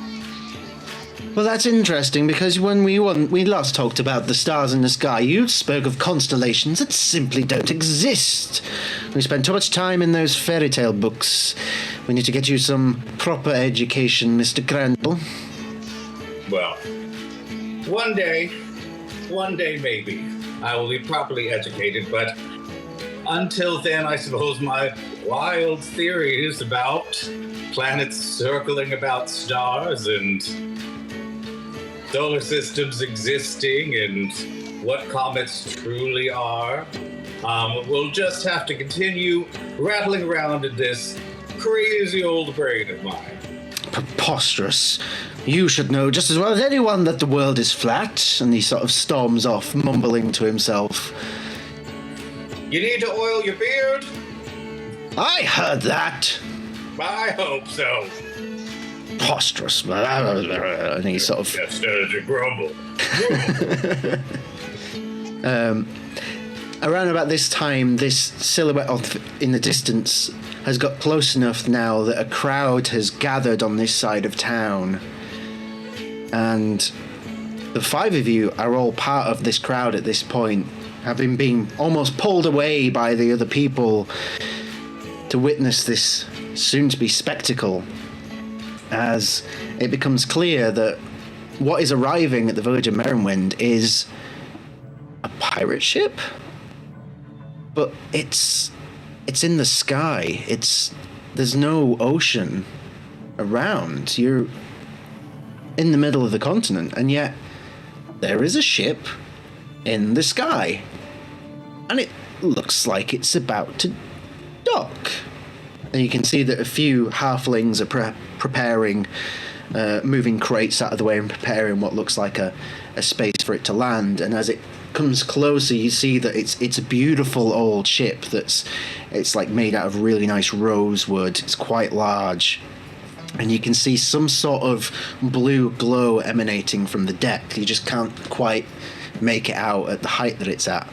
well, that's interesting, because when we last talked about the stars in the sky, you spoke of constellations that simply don't exist. We spent too much time in those fairy tale books. We need to get you some proper education, Mr. Crandall. Well, one day maybe, I will be properly educated, but until then, I suppose my wild theories about planets circling about stars and solar systems existing and what comets truly are, we'll just have to continue rattling around in this crazy old brain of mine. Preposterous. You should know just as well as anyone that the world is flat. And he sort of storms off, mumbling to himself. You need to oil your beard? I heard that. I hope so. Preposterous. And he sort of... Just as you grumble. Around about this time, this silhouette in the distance has got close enough now that a crowd has gathered on this side of town. And the five of you are all part of this crowd at this point, having been almost pulled away by the other people to witness this soon-to-be spectacle, as it becomes clear that what is arriving at the village of Merrinwind is a pirate ship, but it's in the sky. There's no ocean around. You're in the middle of the continent, and yet there is a ship in the sky, and it looks like it's about to dock. And you can see that a few halflings are preparing, moving crates out of the way and preparing what looks like a space for it to land. And as it comes closer, you see that it's a beautiful old ship it's like made out of really nice rosewood. It's quite large, and you can see some sort of blue glow emanating from the deck. You just can't quite make it out at the height that it's at.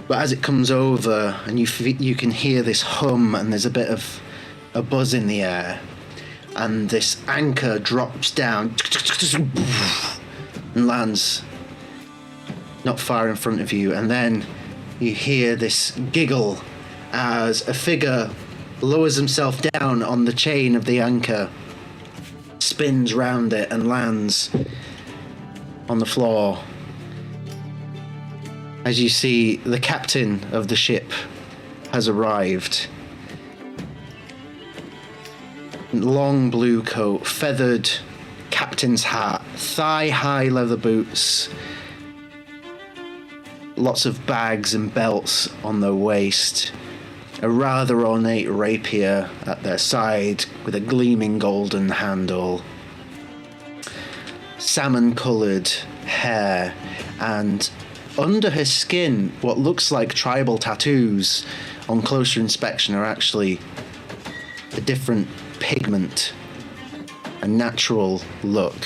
But as it comes over, and you can hear this hum, and there's a bit of a buzz in the air, and this anchor drops down and lands not far in front of you, and then you hear this giggle as a figure lowers himself down on the chain of the anchor, spins round it, and lands on the floor. As you see, the captain of the ship has arrived. Long blue coat, feathered captain's hat, thigh-high leather boots, lots of bags and belts on their waist, a rather ornate rapier at their side with a gleaming golden handle, salmon-coloured hair, and under her skin, what looks like tribal tattoos on closer inspection are actually a different pigment, a natural look.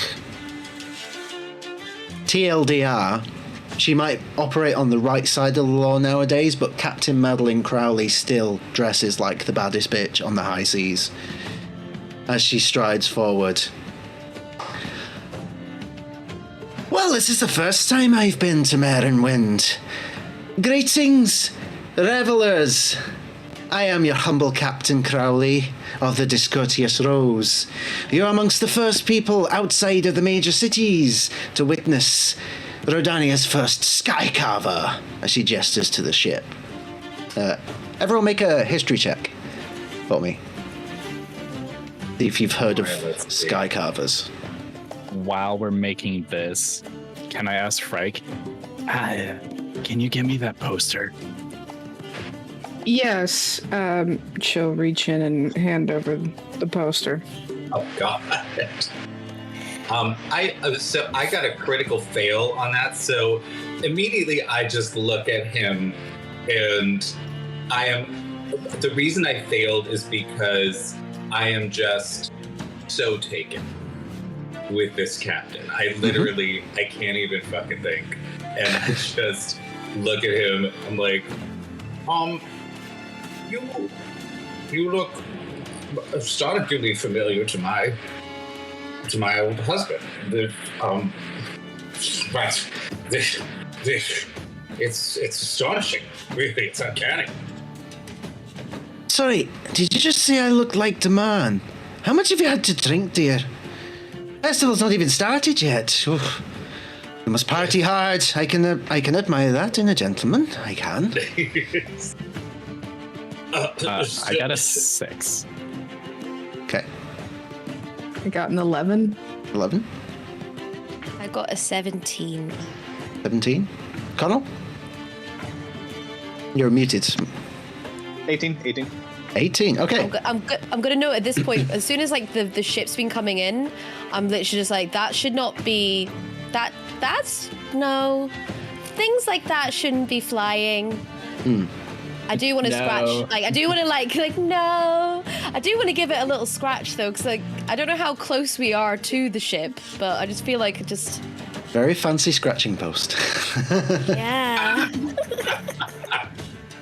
TLDR, she might operate on the right side of the law nowadays, but Captain Madeline Crowley still dresses like the baddest bitch on the high seas as she strides forward. Well, this is the first time I've been to Merrinwind. Greetings, revellers. I am your humble Captain Crowley of the Discourteous Rose. You're amongst the first people outside of the major cities to witness Rhódania's first sky carver, as she gestures to the ship. Everyone make a history check for me. See if you've heard of sky carvers. While we're making this, can I ask Frike, can you give me that poster? Yes. She'll reach in and hand over the poster. Oh God. I got a critical fail on that. So immediately I just look at him, and the reason I failed is because I am just so taken with this captain. I literally, I can't even fucking think. And I just look at him. I'm like, you look astonishingly familiar to my old husband. But it's astonishing. Really, it's uncanny. Sorry, did you just say I look like the man? How much have you had to drink, dear? Festival's not even started yet. Oof. You must party hard. I can admire that in a gentleman. I can. I got a 6. Okay. I got an 11. 11. I got a 17. 17. Connell? You're muted. 18. 18. Okay. I'm gonna note at this point, as soon as like the ship's been coming in, I'm literally just like, that should not be that's no, things like that shouldn't be flying. I do want to scratch, like I do want to like no. I do want to give it a little scratch though, because I don't know how close we are to the ship, but I just feel like it just. Very fancy scratching post. Yeah.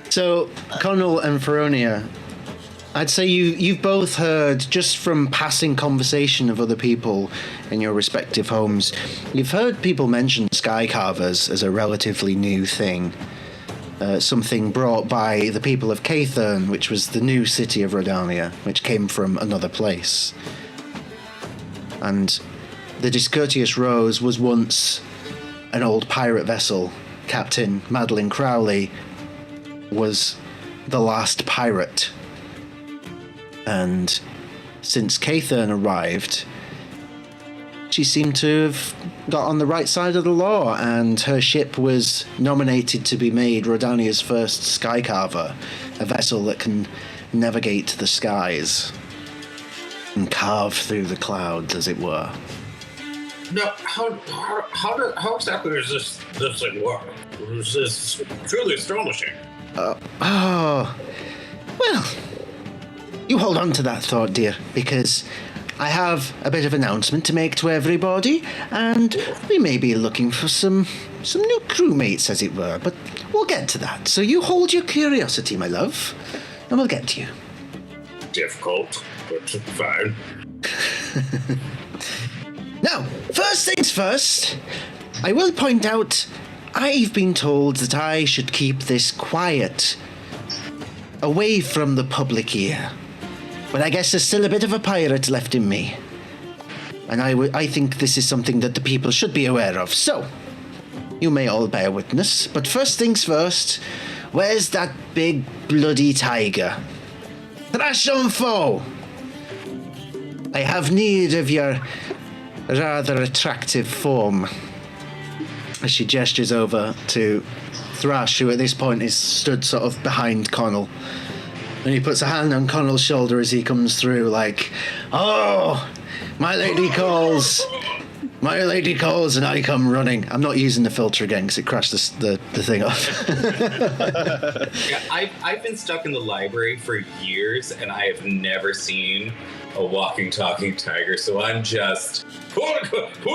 So, Connell and Rhódania, I'd say you've both heard, just from passing conversation of other people in your respective homes, you've heard people mention sky carvers as a relatively new thing. Something brought by the people of Caithern, which was the new city of Rhódania, which came from another place. And the Discourteous Rose was once an old pirate vessel. Captain Madeline Crowley was the last pirate. And since Caithern arrived, she seemed to have got on the right side of the law, and her ship was nominated to be made Rhodania's first skycarver, a vessel that can navigate the skies and carve through the clouds, as it were. Now, how exactly does this thing work? This is truly astonishing. Well, you hold on to that thought, dear, because I have a bit of announcement to make to everybody, and we may be looking for some new crewmates, as it were, but we'll get to that. So you hold your curiosity, my love, and we'll get to you. Difficult, but fine. Now, first things first, I will point out I've been told that I should keep this quiet, away from the public ear. But I guess there's still a bit of a pirate left in me. And I think this is something that the people should be aware of. So, you may all bear witness, but first things first, where's that big bloody tiger? Thrash on foe! I have need of your rather attractive form. As she gestures over to Thrash, who at this point is stood sort of behind Connell. And he puts a hand on Connell's shoulder as he comes through, like, "Oh, my lady calls. My lady calls and I come running." I'm not using the filter again because it crashed the thing off. Yeah, I've been stuck in the library for years, and I have never seen a walking, talking tiger, so I'm just, what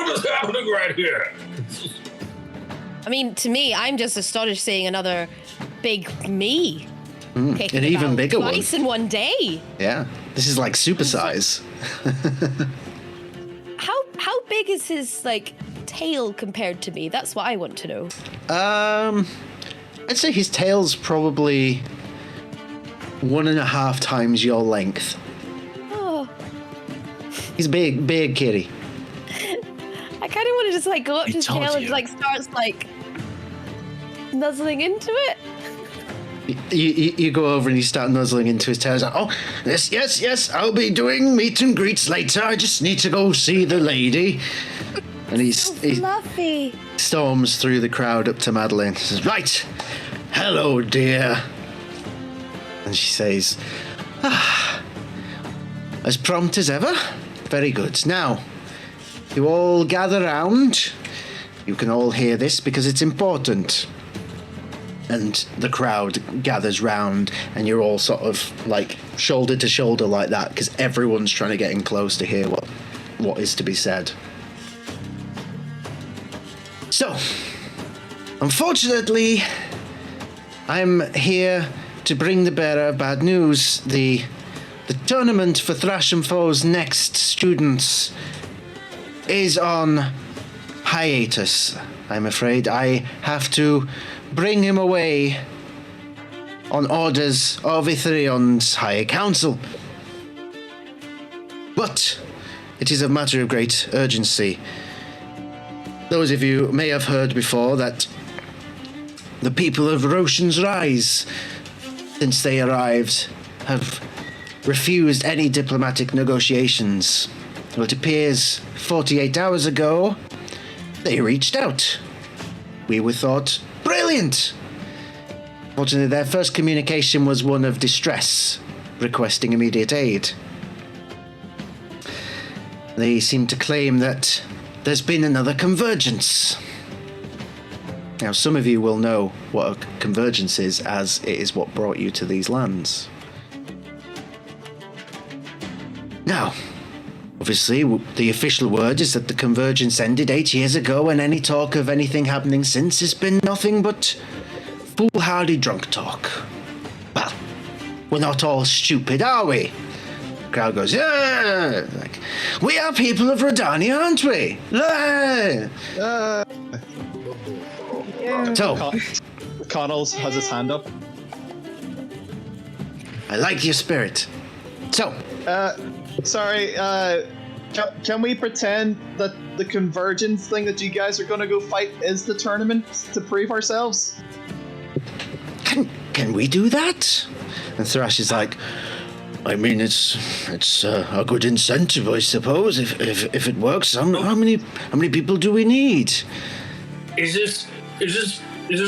is happening right here? I mean, to me, I'm just astonished seeing another big me. An even bigger one. Twice in one day. Yeah, this is like super size. How big is his tail compared to me? That's what I want to know. I'd say his tail's probably 1.5 times your length. Oh. He's big kitty. I kind of want to just go up to his tail and starts nuzzling into it. You go over and you start nuzzling into his tail. He's like, "Oh, yes, I'll be doing meet and greets later. I just need to go see the lady." And he Fluffy. storms through the crowd up to Madeline. He says, "Right, hello, dear." And she says, "As prompt as ever. Very good. Now, you all gather round. You can all hear this because it's important." And the crowd gathers round, and you're all sort of shoulder to shoulder like that, because everyone's trying to get in close to hear what is to be said. So, unfortunately, I'm here to bring the bearer of bad news. The tournament for Thrash and Foe's next students is on hiatus, I'm afraid. I have to bring him away on orders of Itherion's High Council. But it is a matter of great urgency. Those of you may have heard before that the people of Roshan's Rise, since they arrived, have refused any diplomatic negotiations. Well, it appears 48 hours ago, they reached out. We were thought brilliant. Fortunately, their first communication was one of distress, requesting immediate aid. They seem to claim that there's been another convergence. Now, some of you will know what a convergence is, as it is what brought you to these lands. Now, obviously, the official word is that the convergence ended 8 years ago, and any talk of anything happening since has been nothing but foolhardy drunk talk. Well, we're not all stupid, are we? The crowd goes, yeah! Like, we are people of Rhódania, aren't we? So, Connell has his hand up. I like your spirit. So, Sorry, can we pretend that the convergence thing that you guys are gonna go fight is the tournament to prove ourselves? can we do that? And Thrash is like, I mean, it's a good incentive, I suppose. If it works, how many people do we need? Is this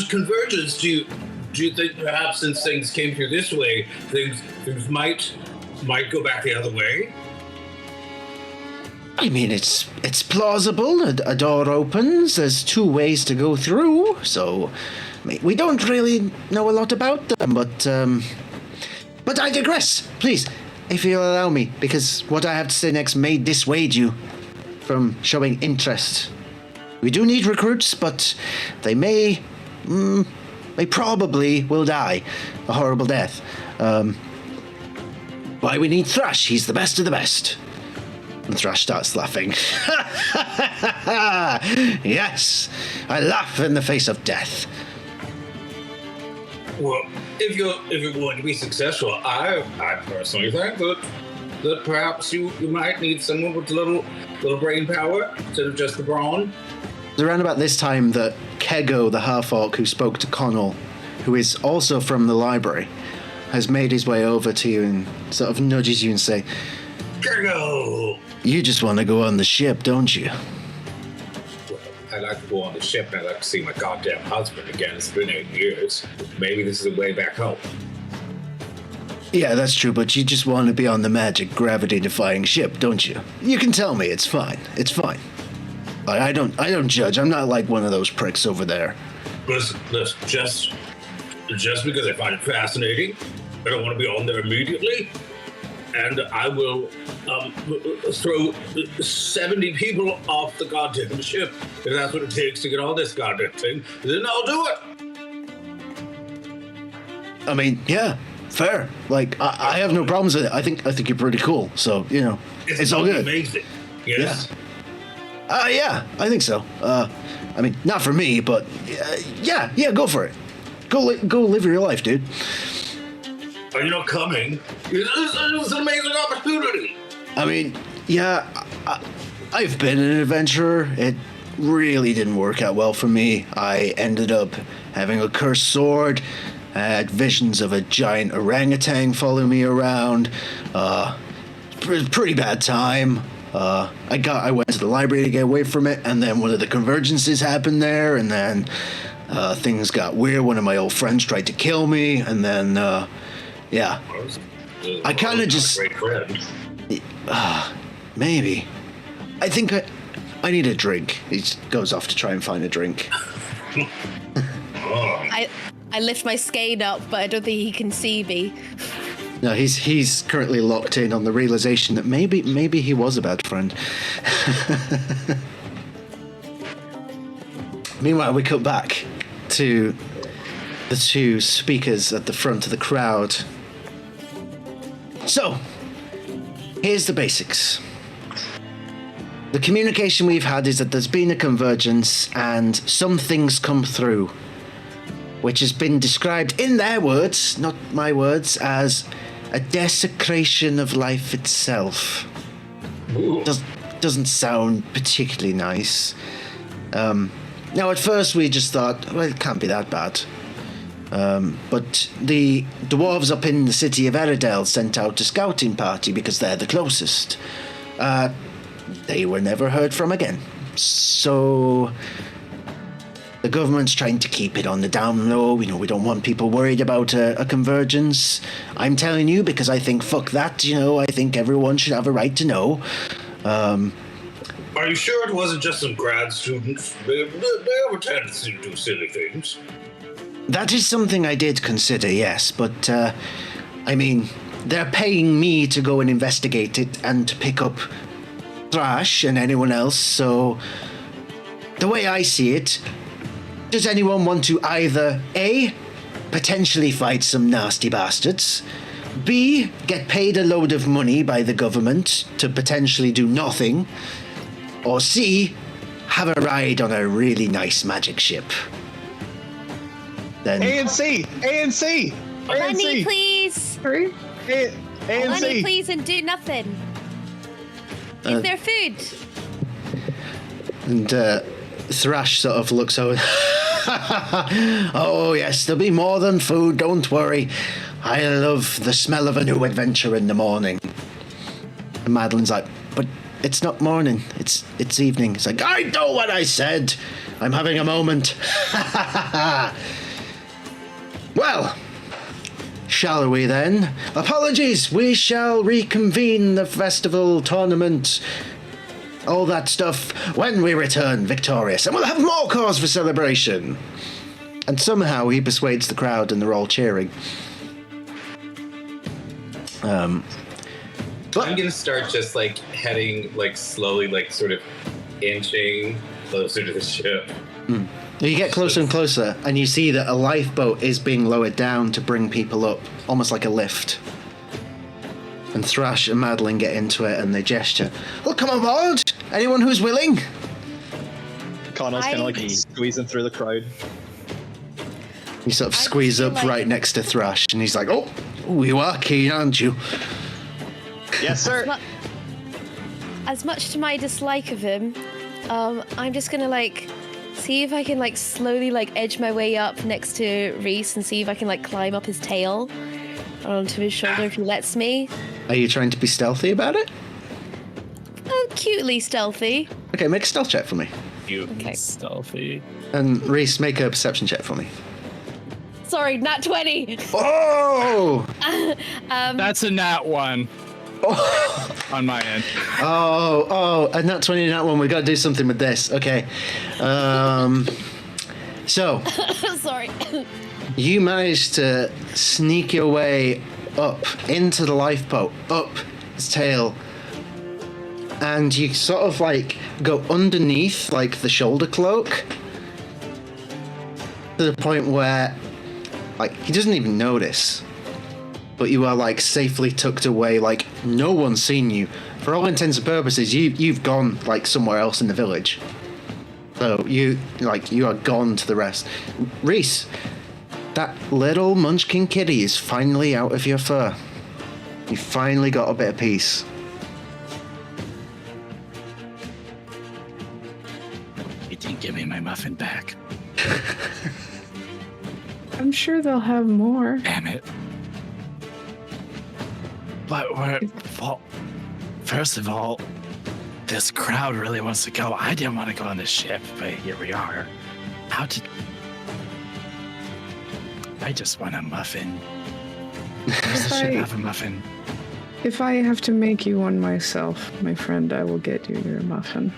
convergence? Do you think perhaps since things came through this way, things might go back the other way? I mean, it's plausible. A door opens. There's 2 ways to go through. So, we don't really know a lot about them, but I digress. Please, if you'll allow me, because what I have to say next may dissuade you from showing interest. We do need recruits, but they probably will die a horrible death. Why we need Thrash? He's the best of the best. And Thrash starts laughing. Yes, I laugh in the face of death. Well, if you're going to be successful, I personally think that perhaps you might need someone with a little brain power instead of just the brawn. It's around about this time that Kego, the half-orc who spoke to Connell, who is also from the library, has made his way over to you and sort of nudges you and say, Kego! You just want to go on the ship, don't you? Well, I like to go on the ship and I like to see my goddamn husband again. It's been 8 years. Maybe this is the way back home. Yeah, that's true, but you just want to be on the magic gravity-defying ship, don't you? You can tell me, it's fine. It's fine. I don't judge. I'm not like one of those pricks over there. Listen, just because I find it fascinating, I don't want to be on there immediately, and I will throw 70 people off the goddamn ship if that's what it takes to get all this goddamn thing. Then I'll do it. I mean, yeah, fair. Like, I have no problems with it. I think you're pretty cool. So, you know, it's all good. Amazing. Yes. Yeah, I think so. I mean, not for me, but yeah, go for it. Go live your life, dude. Are you not coming? It's an amazing opportunity. I mean, yeah, I've been an adventurer. It really didn't work out well for me. I ended up having a cursed sword. I had visions of a giant orangutan follow me around. Pretty bad time. I went to the library to get away from it, and then one of the convergences happened there, and then things got weird. One of my old friends tried to kill me, and then yeah, I kind of just maybe. I think I need a drink. He goes off to try and find a drink. I lift my skein up, but I don't think he can see me. No, he's currently locked in on the realization that maybe he was a bad friend. Meanwhile, we cut back to the 2 speakers at the front of the crowd. So, here's the basics. The communication we've had is that there's been a convergence and some things come through, which has been described in their words, not my words, as a desecration of life itself. Doesn't sound particularly nice. Now, at first we just thought, well, it can't be that bad. But the dwarves up in the city of Eridel sent out a scouting party because they're the closest. They were never heard from again. So the government's trying to keep it on the down low. You know, we don't want people worried about a convergence. I'm telling you because I think, fuck that, you know, I think everyone should have a right to know. Are you sure it wasn't just some grad students? They have a tendency to do silly things. That is something I did consider, yes, but, I mean, they're paying me to go and investigate it and to pick up Thrash and anyone else, so the way I see it, does anyone want to either A, potentially fight some nasty bastards, B, get paid a load of money by the government to potentially do nothing, or C, have a ride on a really nice magic ship? Then A and C. Money, please. Sorry? A and Money, C. please, and do nothing. Is there food? And Thrash sort of looks over. Oh, yes, there'll be more than food, don't worry. I love the smell of a new adventure in the morning. And Madeline's like, but it's not morning, it's evening. It's like, I know what I said. I'm having a moment. Well, shall we then? Apologies, we shall reconvene the festival, tournament, all that stuff when we return victorious, and we'll have more cause for celebration. And somehow he persuades the crowd and they're all cheering. I'm gonna start just like heading like slowly, like sort of inching closer to the ship. You get closer and closer, and you see that a lifeboat is being lowered down to bring people up, almost like a lift. And Thrash and Madeline get into it, and they gesture. Well, come aboard! Anyone who's willing? Connell's kind of like squeezing through the crowd. You sort of squeeze up right next to Thrash, and he's like, oh, you are keen, aren't you? Yes, sir. As much to my dislike of him, I'm just gonna like see if I can like slowly like edge my way up next to Reese and see if I can like climb up his tail onto his shoulder if he lets me. Are you trying to be stealthy about it? Oh, cutely stealthy. Okay, make a stealth check for me. Okay. Stealthy. And Reese, make a perception check for me. Sorry, nat 20. Oh! That's a nat 1. On my end. Oh, and that 20 and that one, we got to do something with this. Okay. So, Sorry. you managed to sneak your way up into the lifeboat, up its tail, and you sort of like go underneath like the shoulder cloak to the point where like he doesn't even notice. But you are like safely tucked away, like no one's seen you. For all intents and purposes, you've gone like somewhere else in the village. So you are gone to the rest. Reese, that little munchkin kitty is finally out of your fur. You finally got a bit of peace. You didn't give me my muffin back. I'm sure they'll have more. Damn it. But well, first of all, this crowd really wants to go. I didn't want to go on the ship, but here we are. I just want a muffin. Does the ship have a muffin? If I have to make you one myself, my friend, I will get you your muffin.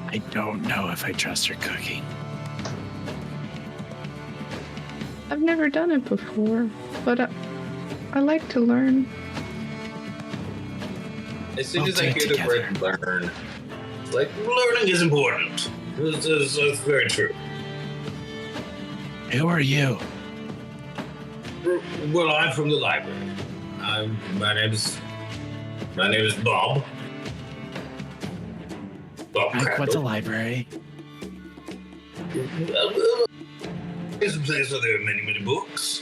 I don't know if I trust your cooking. I've never done it before, but I like to learn. As soon We'll as I do it hear the word learn, it's like learning is important. That's very true. Who are you? Well, I'm from the library. My name is Bob. Bob Like, what's a Crandall. library? It's a place where there are many, many books.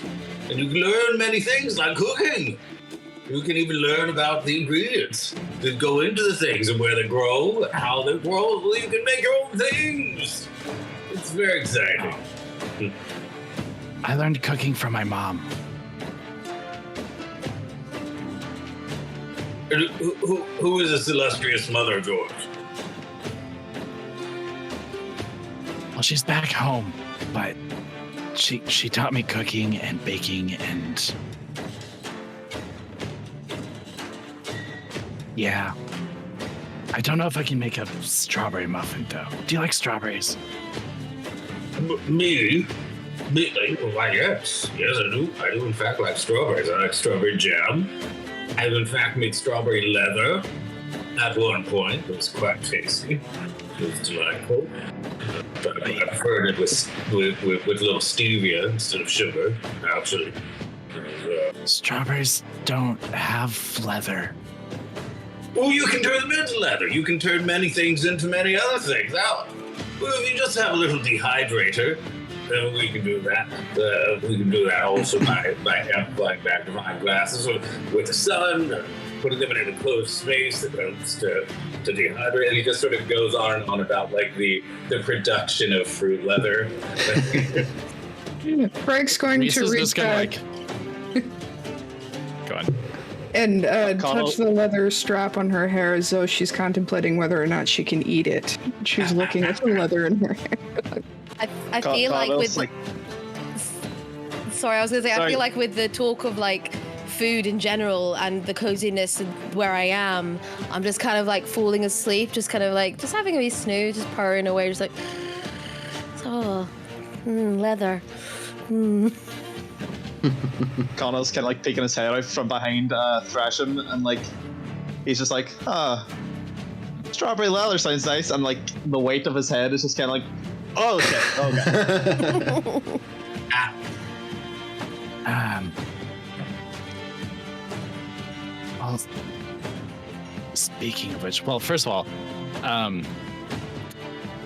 And you can learn many things like cooking. You can even learn about the ingredients that go into the things and where they grow, and how they grow. Well, you can make your own things. It's very exciting. I learned cooking from my mom. And who is this illustrious mother of yours? Well, she's back home, but she taught me cooking and baking and yeah. I don't know if I can make a strawberry muffin though. Do you like strawberries? Me? Why, yes. Yes, I do. I do, in fact, like strawberries. I like strawberry jam. I've, in fact, made strawberry leather at one point. It was quite tasty. It was delightful. But I preferred it with little stevia instead of sugar, actually. Strawberries don't have leather. Well, you can turn them into leather. You can turn many things into many other things. Now, well, if you just have a little dehydrator, then we can do that. We can do that also by amplifying magnifying glasses with the sun, putting them in an enclosed space that helps to dehydrate. And he just sort of goes on and on about like the production of fruit leather. Frank's going Reese to is reach just gonna back go on. and Connell- touch the leather strap on her hair as though she's contemplating whether or not she can eat it. She's looking at the leather in her hair. I feel like Connell's with sorry, I was gonna say I Sorry. feel like with the talk of like food in general and the coziness and where I am, I'm just kind of like falling asleep, just kind of like just having a wee snooze, just purring away, just like leather. Connell's kind of like peeking his head out from behind Thrashim, and like he's just like, strawberry leather sounds nice, and like the weight of his head is just kind of like, oh shit, okay. Well, speaking of which, well, first of all,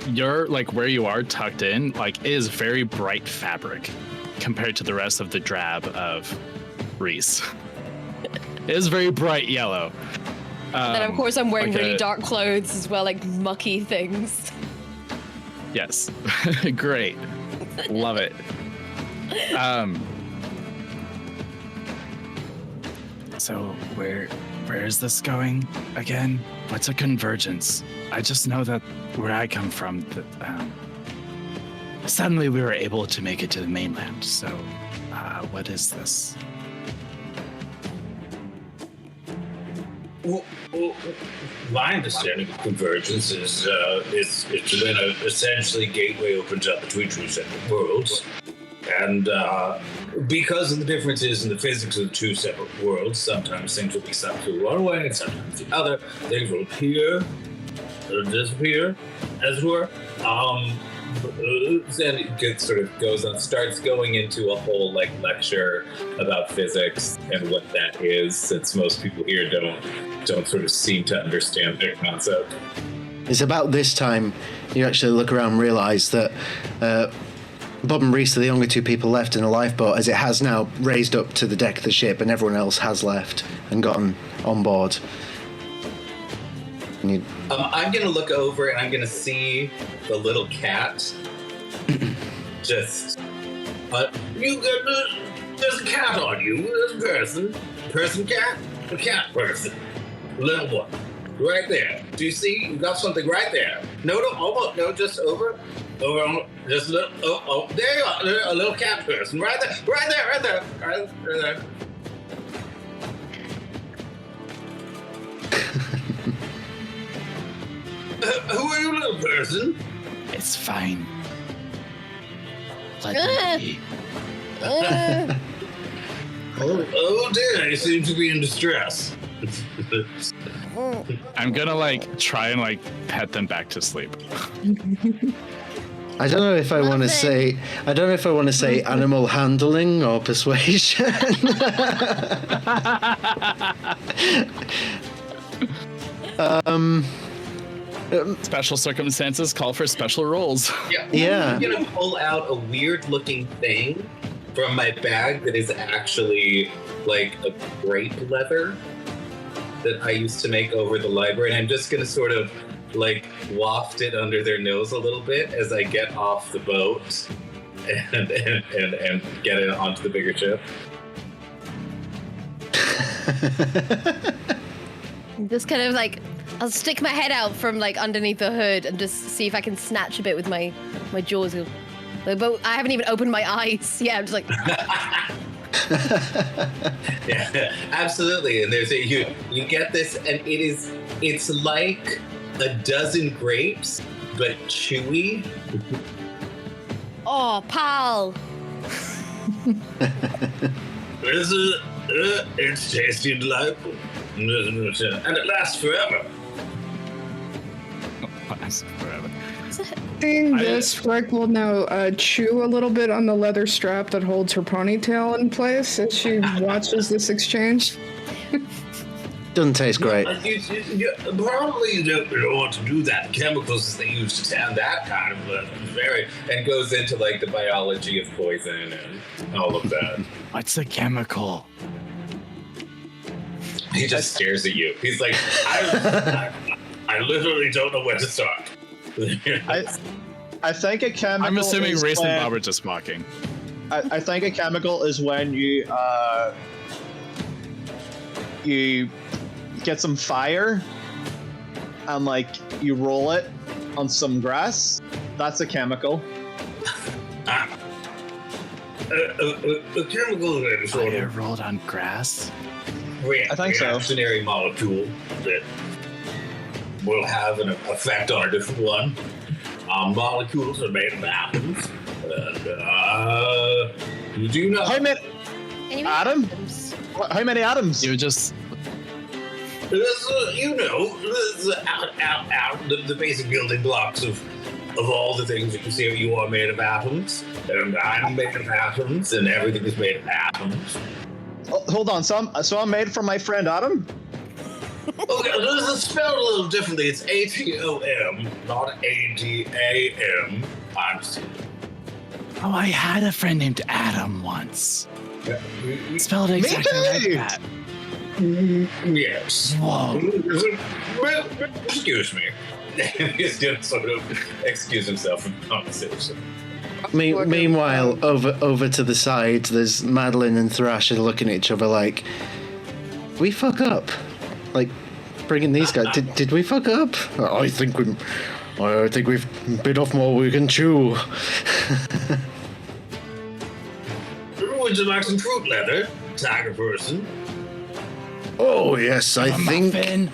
you're like where you are tucked in, like is very bright fabric compared to the rest of the drab of Reese. It is very bright yellow. And of course I'm wearing like really a- dark clothes as well, like mucky things. Yes. Great. Love it. So where is this going again? What's a convergence? I just know that where I come from, that suddenly we were able to make it to the mainland. So what is this? Well, my understanding of convergence is it's when essentially gateway opens up between two separate worlds, and because of the differences in the physics of the two separate worlds, sometimes things will be sucked through one way and sometimes the other. Things will appear, disappear, as it were. Then it sort of goes on, starts going into a whole like lecture about physics and what that is, since most people here don't sort of seem to understand their concept. It's about this time you actually look around and realise that Bob and Reese are the only two people left in the lifeboat, as it has now raised up to the deck of the ship and everyone else has left and gotten on board. And I'm gonna look over and I'm gonna see the little cat. Just, there's a cat on you. There's a person cat, a cat person, little one, right there. Do you see? You got something right there. No, almost, no, just over, just a little. Oh, there you are, a little cat person, right there. Who are you, little person? It's fine. Let me be. Oh dear, you seem to be in distress. I'm gonna like try and like pet them back to sleep. I don't know if I want to say. I don't know if I want to say animal handling or persuasion. Special circumstances call for special rolls. Yeah. I'm gonna pull out a weird-looking thing from my bag that is actually like a grape leather that I used to make over the library, and I'm just gonna sort of like waft it under their nose a little bit as I get off the boat and get it onto the bigger ship. Just kind of like, I'll stick my head out from like underneath the hood and just see if I can snatch a bit with my jaws. Like, but I haven't even opened my eyes. Yeah, I'm just like. Yeah, absolutely. And there's you get this, and it's like a dozen grapes, but chewy. Oh, pal. It's tasty and delightful. And it lasts forever. Forever. Seeing this, Rick will now chew a little bit on the leather strap that holds her ponytail in place as she watches this exchange. Doesn't taste great. Probably you don't want to do that. Chemicals they use to tan that kind of And goes into like the biology of poison and all of that. What's a chemical? He just stares at you. He's like, I literally don't know where to start. I think a chemical. I'm assuming is Race and when- Bob are just mocking. I think a chemical is when you get some fire and like you roll it on some grass. That's a chemical. a chemical that is sort Fire of rolled on grass? I think so. reactionary molecule that will have an effect on a different one. Molecules are made of atoms. And, do you know? How many? Any Adam? items? How many atoms? You just You know, the basic building blocks of all the things that you see. You are made of atoms, and I'm made of atoms, and everything is made of atoms. Oh, hold on. So I'm made from my friend Adam. Okay, this is spelled a little differently. It's ATOM, not ADAM. Oh, I had a friend named Adam once. Spelled exactly like too. that. Yes. Whoa. Excuse me. He's gonna sort of excuse himself from the conversation. Meanwhile, over to the side, there's Madeline and Thrasher looking at each other like, we fuck up. Like, bringing these guys. Did we fuck up? I think we've bit off more we can chew. Would you like some fruit leather, tiger person? Oh yes, I think. Muffin.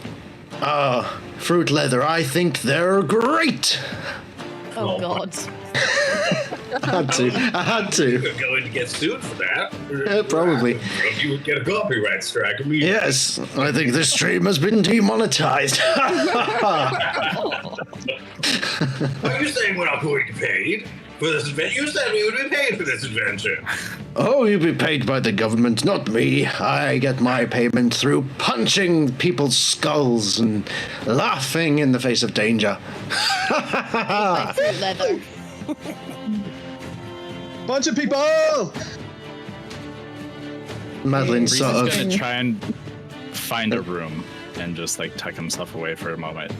Fruit leather. I think they're great. Oh God. I had to. You're going to get sued for that. Probably. You would get a copyright strike immediately. Yes, I think this stream has been demonetized. Are you saying we're not going to be paid for this adventure? You said we would be paid for this adventure. Oh, you'll be paid by the government, not me. I get my payment through punching people's skulls and laughing in the face of danger. Like fruit leather. Bunch of people. Madeline Reese sort is of. gonna try and find a room and just like tuck himself away for a moment.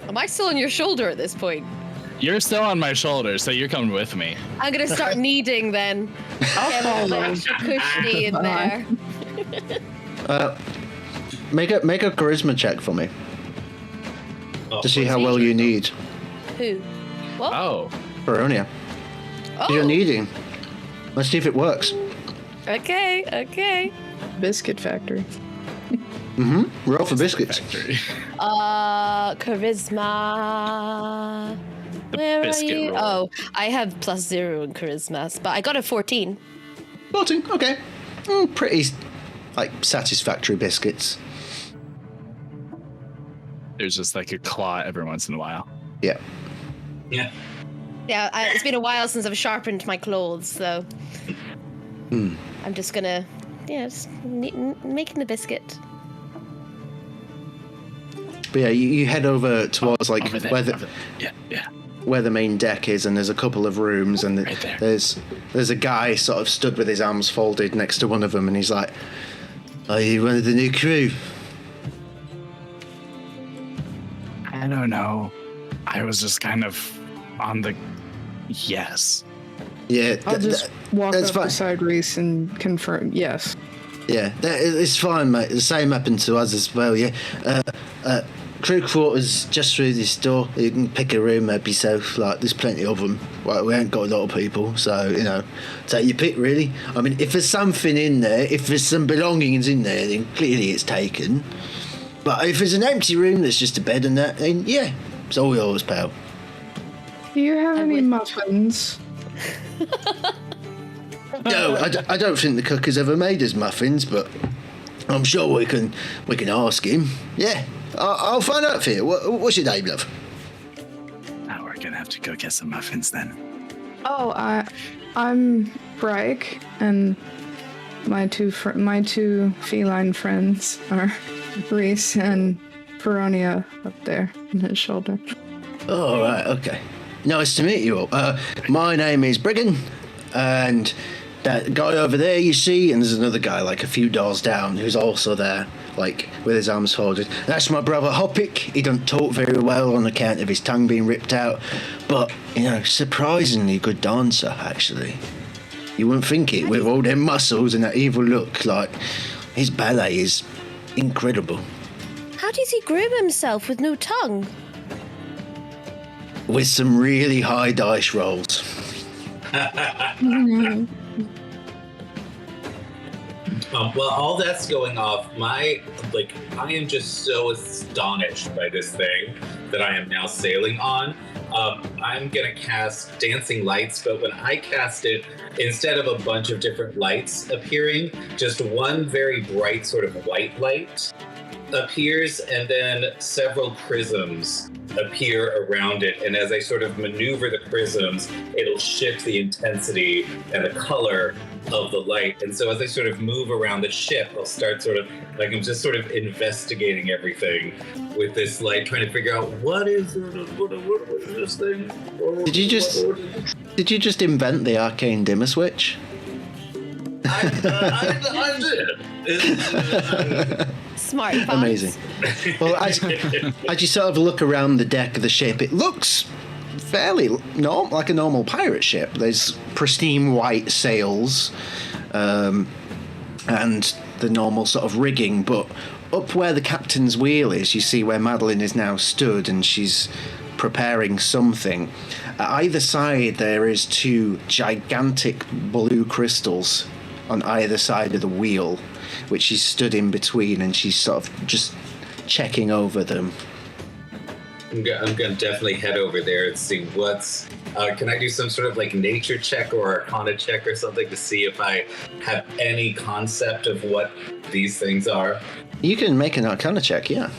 Am I still on your shoulder at this point? You're still on my shoulder, so you're coming with me. I'm gonna start kneading then. Get a little extra cushiony in there. Make a charisma check for me Oh, to see how well you need. Who? What? Oh, Rhódania. Oh. You're needing. Let's see if it works. Okay. Biscuit factory. Roll for biscuits. factory. Charisma. Where are biscuit you? roll. Oh, I have +0 in charisma, but I got a 14. 14, okay. Pretty, like, satisfactory biscuits. There's just like a claw every once in a while. Yeah. Yeah. Yeah, it's been a while since I've sharpened my clothes, so I'm just gonna, just making the biscuit. But yeah, you head over towards, like, Over there, where over there. Yeah. where the main deck is, and there's a couple of rooms, and Right there. there's a guy sort of stood with his arms folded next to one of them, and he's like, "Are you one of the new crew?" I don't know. I was just kind of on the yes. Yeah, I'll just walk that's up fine. beside Reese and confirm. Yes. Yeah, it's fine, mate. The same happened to us as well. Yeah, crew quarters just through this door. You can pick a room up yourself. Like, there's plenty of them. Well, we ain't got a lot of people, so take your pick, really. I mean, if there's something in there, if there's some belongings in there, then clearly it's taken. But if there's an empty room that's just a bed and that, then yeah, it's all yours, pal. Do you have I any would- muffins? No, I don't think the cook has ever made us muffins, but I'm sure we can ask him. Yeah, I'll find out for you. What's your name, love? Now we're gonna have to go get some muffins then. Oh, I'm Bryke, and my two feline friends are Reese and Rhódania up there on his shoulder. Oh, right, okay. Nice to meet you all. My name is Briggan, and that guy over there you see, and there's another guy like a few doors down who's also there, like with his arms folded. That's my brother Hoppick. He doesn't talk very well on account of his tongue being ripped out, but, surprisingly good dancer, actually. You wouldn't think it with all them muscles and that evil look. Like, his ballet is incredible. How does he groom himself with no tongue? With some really high dice rolls. Well, all that's going off, I am just so astonished by this thing that I am now sailing on. I'm gonna cast Dancing Lights, but when I cast it, instead of a bunch of different lights appearing, just one very bright sort of white light appears, and then several prisms appear around it. And as I sort of maneuver the prisms, it'll shift the intensity and the color of the light. And so as I sort of move around the ship, I'll start sort of like I'm just sort of investigating everything with this light, trying to figure out what is this thing? Did you just invent the arcane dimmer switch? I did. Smart fans. Amazing. Well, as you sort of look around the deck of the ship, it looks fairly like a normal pirate ship. There's pristine white sails and the normal sort of rigging, but up where the captain's wheel is, you see where Madeline is now stood, and she's preparing something. At either side, there is two gigantic blue crystals on either side of the wheel, which she's stood in between, and she's sort of just checking over them. I'm gonna definitely head over there and see what's. Can I do some sort of like nature check or arcana check or something to see if I have any concept of what these things are? You can make an arcana check, yeah.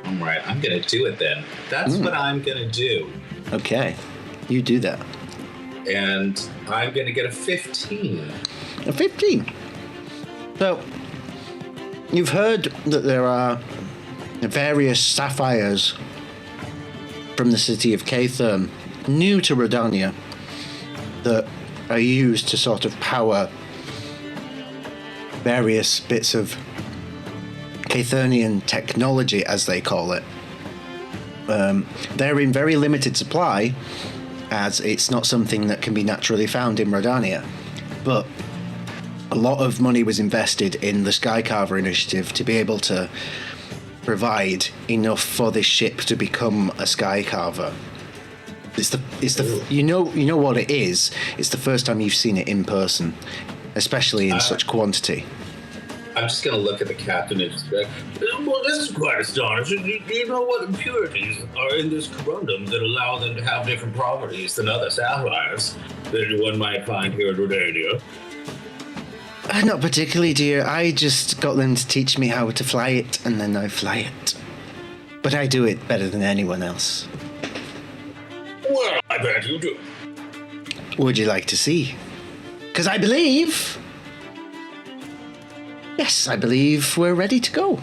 All right, I'm gonna do it then. That's what I'm gonna do. Okay, you do that. And I'm gonna get a 15. A 15. So, you've heard that there are various sapphires from the city of Caitherm, new to Rhódania, that are used to sort of power various bits of Caithernian technology, as they call it. They're in very limited supply, as it's not something that can be naturally found in Rhódania. But a lot of money was invested in the Skycarver initiative to be able to provide enough for this ship to become a Skycarver. You know what it is. It's the first time you've seen it in person, especially in such quantity. I'm just gonna look at the captain and just be like, well, this is quite astonishing. Do you know what impurities are in this corundum that allow them to have different properties than other sapphires that one might find here in Rhódania? Not particularly, dear. I just got them to teach me how to fly it, and then I fly it. But I do it better than anyone else. Well, I bet you do. Would you like to see? Because I believe... Yes, I believe we're ready to go.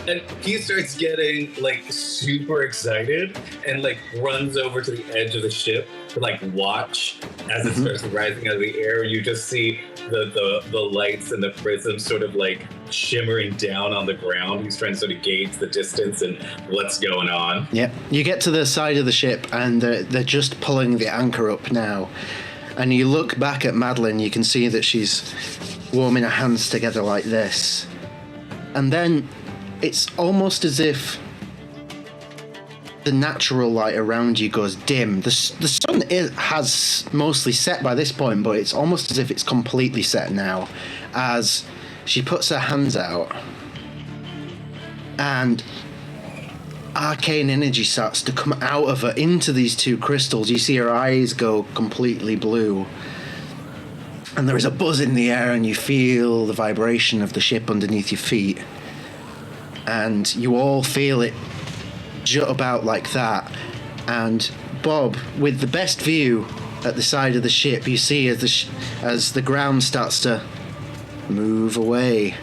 And he starts getting like super excited and like runs over to the edge of the ship to like watch as it starts rising out of the air. You just see the lights and the prisms sort of like shimmering down on the ground. He's trying to sort of gauge the distance and what's going on. Yep. You get to the side of the ship and they're just pulling the anchor up now. And you look back at Madeline, you can see that she's warming her hands together like this. And then it's almost as if the natural light around you goes dim. The sun has mostly set by this point, but it's almost as if it's completely set now, as she puts her hands out and arcane energy starts to come out of her into these two crystals. You see her eyes go completely blue. And there is a buzz in the air, and you feel the vibration of the ship underneath your feet. And you all feel it jut about like that. And Bob, with the best view at the side of the ship, you see as the ground starts to move away,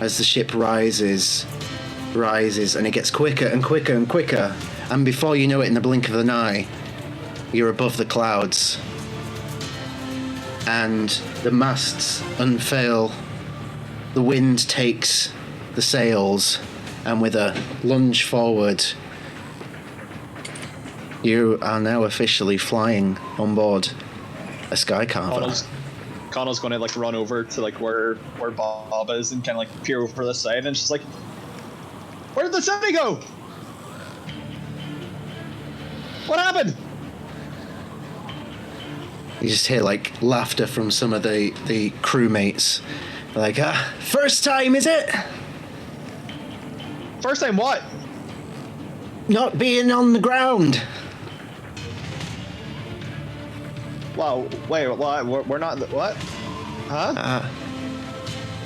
as the ship rises, and it gets quicker and quicker and quicker. And before you know it, in the blink of an eye, you're above the clouds. And the masts unfurl, the wind takes the sails, and with a lunge forward, you are now officially flying on board a sky carver. Connell's going to like run over to like where Bob is and kind of like peer over the side, and she's like, "Where did the city go? What happened?" You just hear like laughter from some of the crewmates. Like, first time, is it? First time what? Not being on the ground. Wow, wait, what? We're not, what? Huh?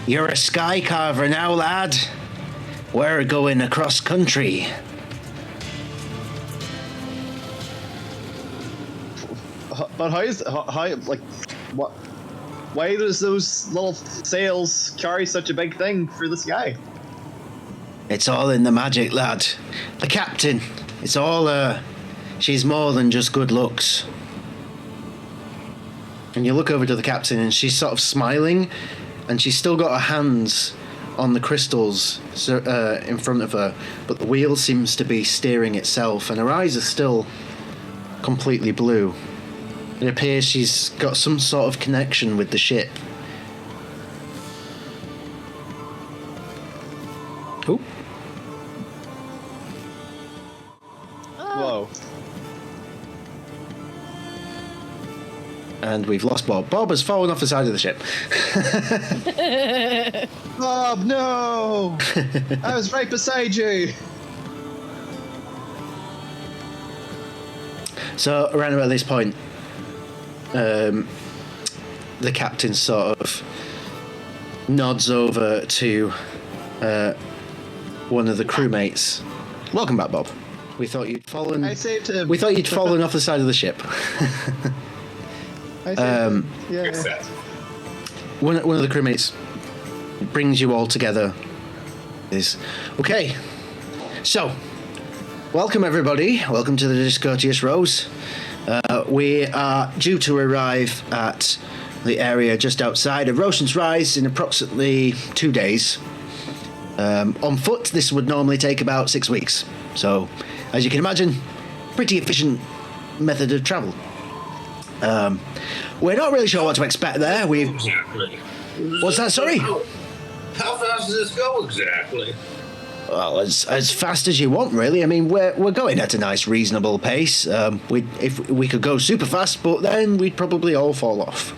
You're a sky carver now, lad. We're going across country. But how, like, what? Why does those little sails carry such a big thing for the sky? It's all in the magic, lad. The captain, it's all, she's more than just good looks. And you look over to the captain, and she's sort of smiling, and she's still got her hands on the crystals in front of her, but the wheel seems to be steering itself, and her eyes are still completely blue. It appears she's got some sort of connection with the ship. Ooh. Whoa. And we've lost Bob. Bob has fallen off the side of the ship. Bob, no! I was right beside you! So, around about this point, the captain sort of nods over to one of the crewmates. Welcome back, Bob. We thought you'd fallen. I saved him. We thought you'd fallen off the side of the ship. I saved him. Yeah. One of the crewmates brings you all together. Okay. So, welcome everybody. Welcome to the Discourteous Rose. We are due to arrive at the area just outside of Roshan's Rise in approximately 2 days. On foot, this would normally take about 6 weeks. So, as you can imagine, pretty efficient method of travel. We're not really sure what to expect there. Exactly. What's that? Sorry? How fast does this go exactly? Well, as fast as you want, really. I mean, we're going at a nice, reasonable pace. If we could go super fast, but then we'd probably all fall off.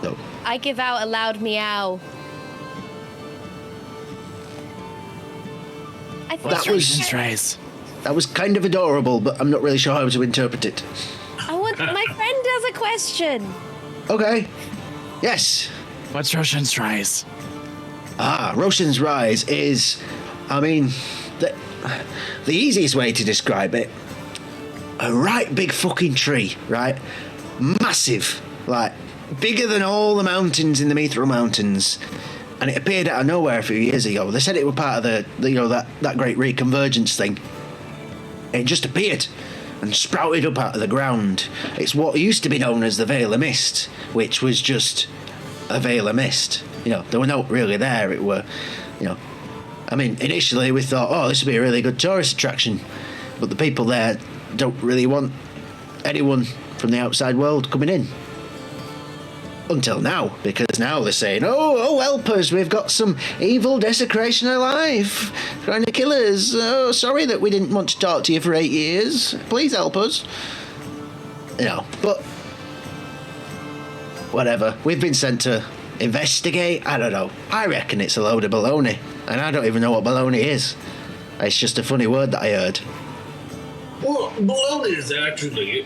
So. I give out a loud meow. I think That was kind of adorable, but I'm not really sure how to interpret it. My friend has a question. Okay. Yes. What's Roshan's Rise? Roshan's Rise is, I mean, the easiest way to describe it, a right big fucking tree, right? Massive, like, bigger than all the mountains in the Mithril Mountains. And it appeared out of nowhere a few years ago. They said it were part of that great reconvergence thing. It just appeared and sprouted up out of the ground. It's what used to be known as the Vale of Mist, which was just a Vale of Mist. There were no really there. It were, I mean, initially we thought, this would be a really good tourist attraction, but the people there don't really want anyone from the outside world coming in. Until now, because now they're saying, oh, help us, we've got some evil desecration of life, trying to kill us. Oh, sorry that we didn't want to talk to you for 8 years. Please help us. But whatever. We've been sent to investigate. I don't know. I reckon it's a load of baloney, and I don't even know what baloney is. It's just a funny word that I heard. Well, bologna is actually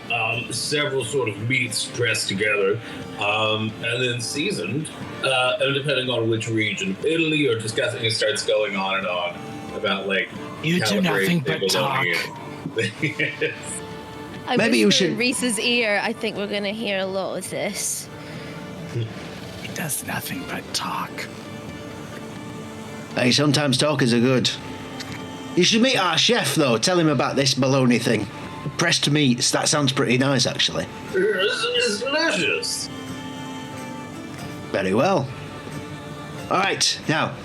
several sort of meats pressed together and then seasoned, and depending on which region of Italy you're discussing, it starts going on and on about like You do nothing but talk. I Maybe you whisper in should- Reese's ear. I think we're gonna hear a lot of this. He does nothing but talk. Hey, sometimes talkers are good. You should meet our chef, though. Tell him about this bologna thing. Pressed meats. That sounds pretty nice, actually. It's delicious. Very well. All right, now,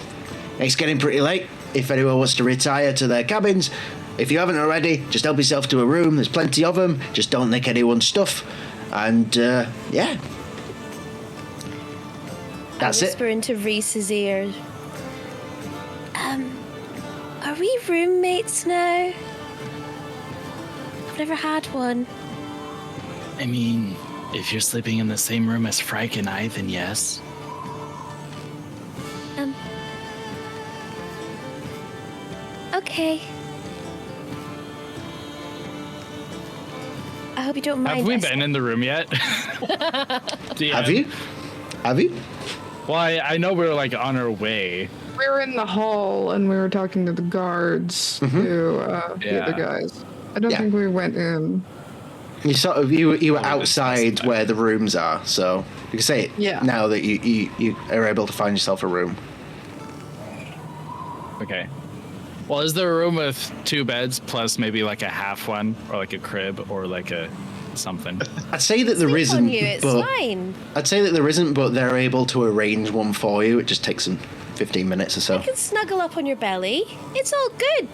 it's getting pretty late. If anyone wants to retire to their cabins, if you haven't already, just help yourself to a room. There's plenty of them. Just don't nick anyone's stuff. And, yeah. That's I it. whisper into Reese's ear. Are we roommates now? I've never had one. I mean, if you're sleeping in the same room as Frank and I, then yes. Okay. I hope you don't mind. Have we us. been in the room yet? DM. Have you? Have you? Well, I know we were like on our way. We were in the hall and we were talking to the guards, to the Yeah. other guys. I don't Yeah. think we went in. You sort of you were we outside discussed that. where the rooms are, so you can say it Yeah. now that you are able to find yourself a room. Okay. Well, is there a room with 2 beds plus maybe like a half one or like a crib or like a something? I'd say that there Sleep isn't, on you, it's but fine. I'd say that there isn't, but they're able to arrange one for you. It just takes them 15 minutes or so. I can snuggle up on your belly. It's all good.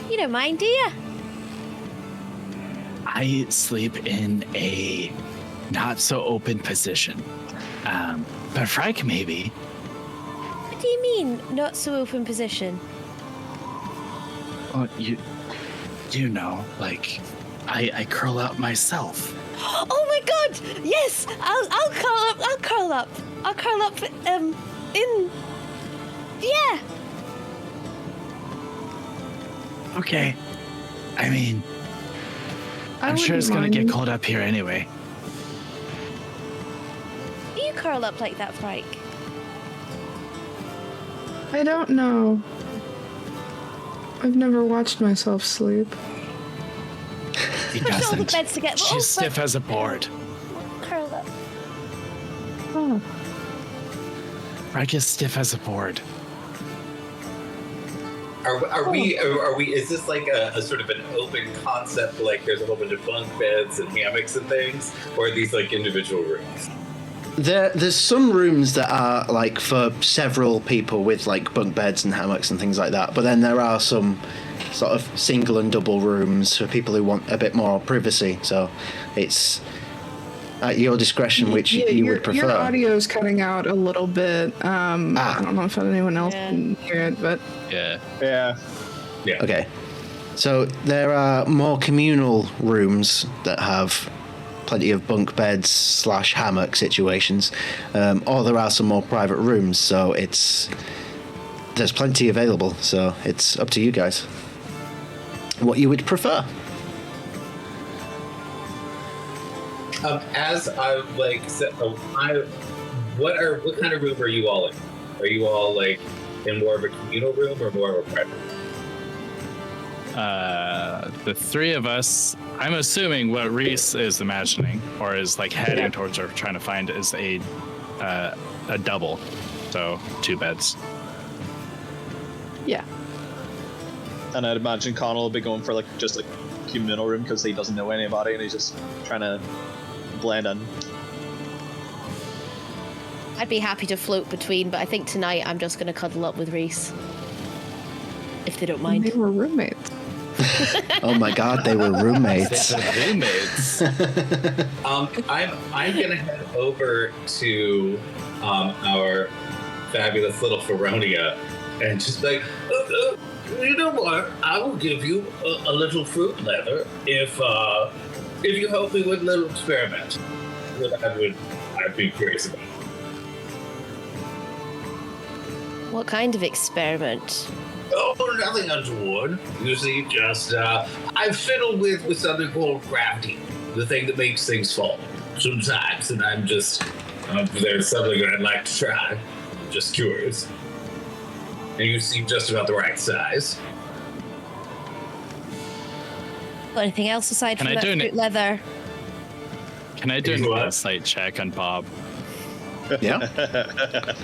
You don't mind, do you? I sleep in a not so open position. But Frank maybe. What do you mean, not so open position? Well, you know, like I curl up myself. Oh my god! Yes! I'll curl up. I'll curl up. I'll curl up. In. Yeah. Okay. I mean, I I'm sure wouldn't it's gonna get mind. cold up here anyway. You curl up like that, Frank. I don't know. I've never watched myself sleep. He Push all the doesn't. beds together. Oh, She's stiff as a board. Curl up. Oh. Frank is stiff as a board. Are we? Is this like a sort of an open concept? Like there's a whole bunch of bunk beds and hammocks and things, or are these like individual rooms? There's some rooms that are like for several people with like bunk beds and hammocks and things like that, but then there are some sort of single and double rooms for people who want a bit more privacy. So it's at your discretion which Yeah, you your, would prefer. Your audio's cutting out a little bit. I don't know if anyone else Yeah. can hear it, but Yeah. Yeah. Yeah. Okay. So there are more communal rooms that have plenty of bunk beds / hammock situations, or there are some more private rooms. So there's plenty available. So it's up to you guys what you would prefer. As I like, what kind of room are you all in? Are you all like in more of a communal room or more of a private room? The 3 of us, I'm assuming what Reese is imagining or is like heading towards or trying to find is a double. So 2 beds. yeah. And I'd imagine Connell will be going for like just like communal room because he doesn't know anybody and he's just trying to blend in. I'd be happy to float between, but I think tonight I'm just going to cuddle up with Reese. If they don't mind. They were roommates. Oh my god, they were roommates. Roommates. I'm gonna head over to our fabulous little Rhódania and just like, You know what? I will give you a little fruit leather if you help me with a little experiment that I'd be curious about. What kind of experiment? Oh, nothing untoward. You see, just, I fiddle with something called gravity, the thing that makes things fall sometimes, and I'm just, there's something I'd like to try. Just curious. And you seem just about the right size. Got anything else aside from Can I that do an- fruit leather? Can I do an What? insight check on Bob? Yeah.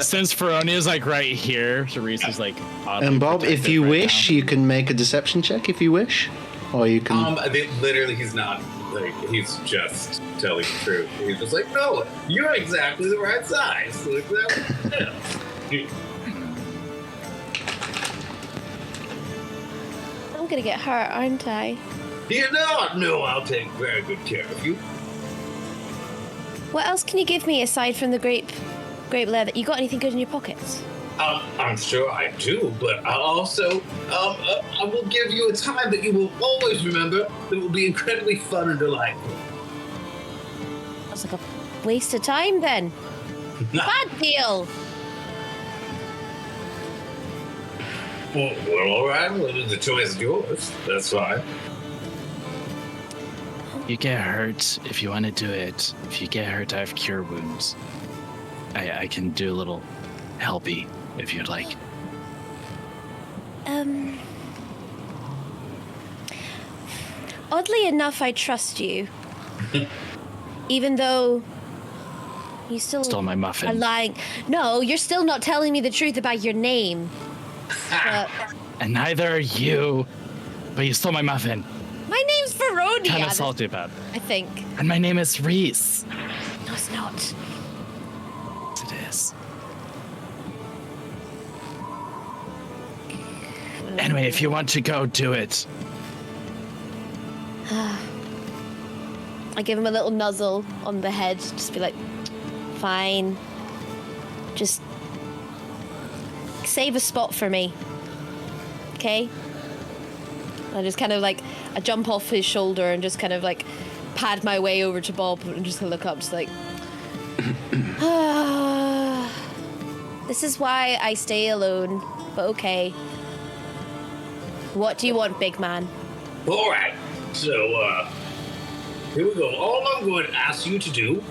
Since Rhódania's like right here, Reese is like oddly And Bob, if protected you right wish, now. you can make a deception check if you wish. Or you can... Literally, he's not, like, he's just telling the truth. He's just like, no, you're exactly the right size. Like, that, yeah. I'm gonna get hurt, aren't I? You're not. No, I'll take very good care of you. What else can you give me aside from the grape leather? You got anything good in your pockets? I'm sure I do, but I also, I will give you a time that you will always remember. That will be incredibly fun and delightful. That's like a waste of time then. Bad deal. Well, all right. Well, the choice is yours. That's fine. You get hurt if you want to do it. If you get hurt, I have cure wounds. I can do a little helpy if you'd like. Oddly enough, I trust you. Even though you still Stole my muffin. are lying. No, you're still not telling me the truth about your name. But And neither are you. But you stole my muffin. my name's Rhódania. Kind of salty about it. I think. And my name is Reese. No, it's not. Yes, it is. Anyway, if you want to go, do it. I give him a little nuzzle on the head. Just be like, fine. Just save a spot for me. Okay? I just kind of like, I jump off his shoulder and just kind of like pad my way over to Bob and just look up, just like, this is why I stay alone, but okay. What do you want, big man? All right. So, here we go. All I'm going to ask you to do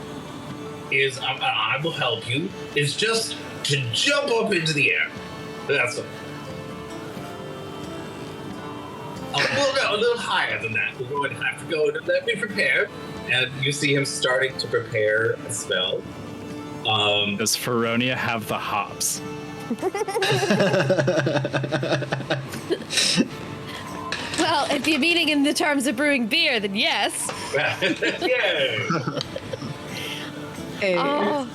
is, I will help you, is just to jump up into the air. That's all. Well, no, a little higher than that. We're going to have to go to let me prepare. And you see him starting to prepare a spell. Does Rhódania have the hops? Well, if you're meaning in the terms of brewing beer, then yes. Yay! Oh,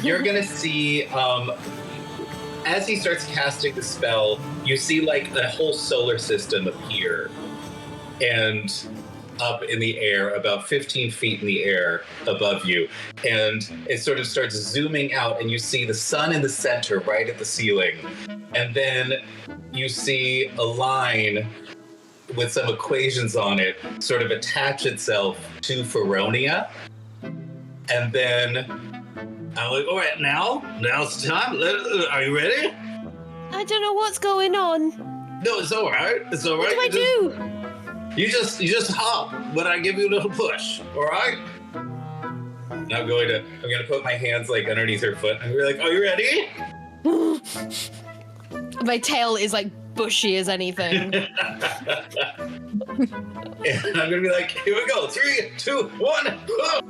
You're gonna see, as he starts casting the spell, you see like a whole solar system appear, and up in the air, about 15 feet in the air above you, and it sort of starts zooming out, and you see the sun in the center, right at the ceiling, and then you see a line with some equations on it sort of attach itself to Rhódania, and then I'm like, all right, now's the time. Are you ready? I don't know what's going on. No, it's all right. It's all right. What do I do? You just hop when I give you a little push. All right. And I'm gonna put my hands like underneath her foot. And we're like, are you ready? My tail is like bushy as anything. And I'm gonna be like, here we go. 3, 2, 1. Go!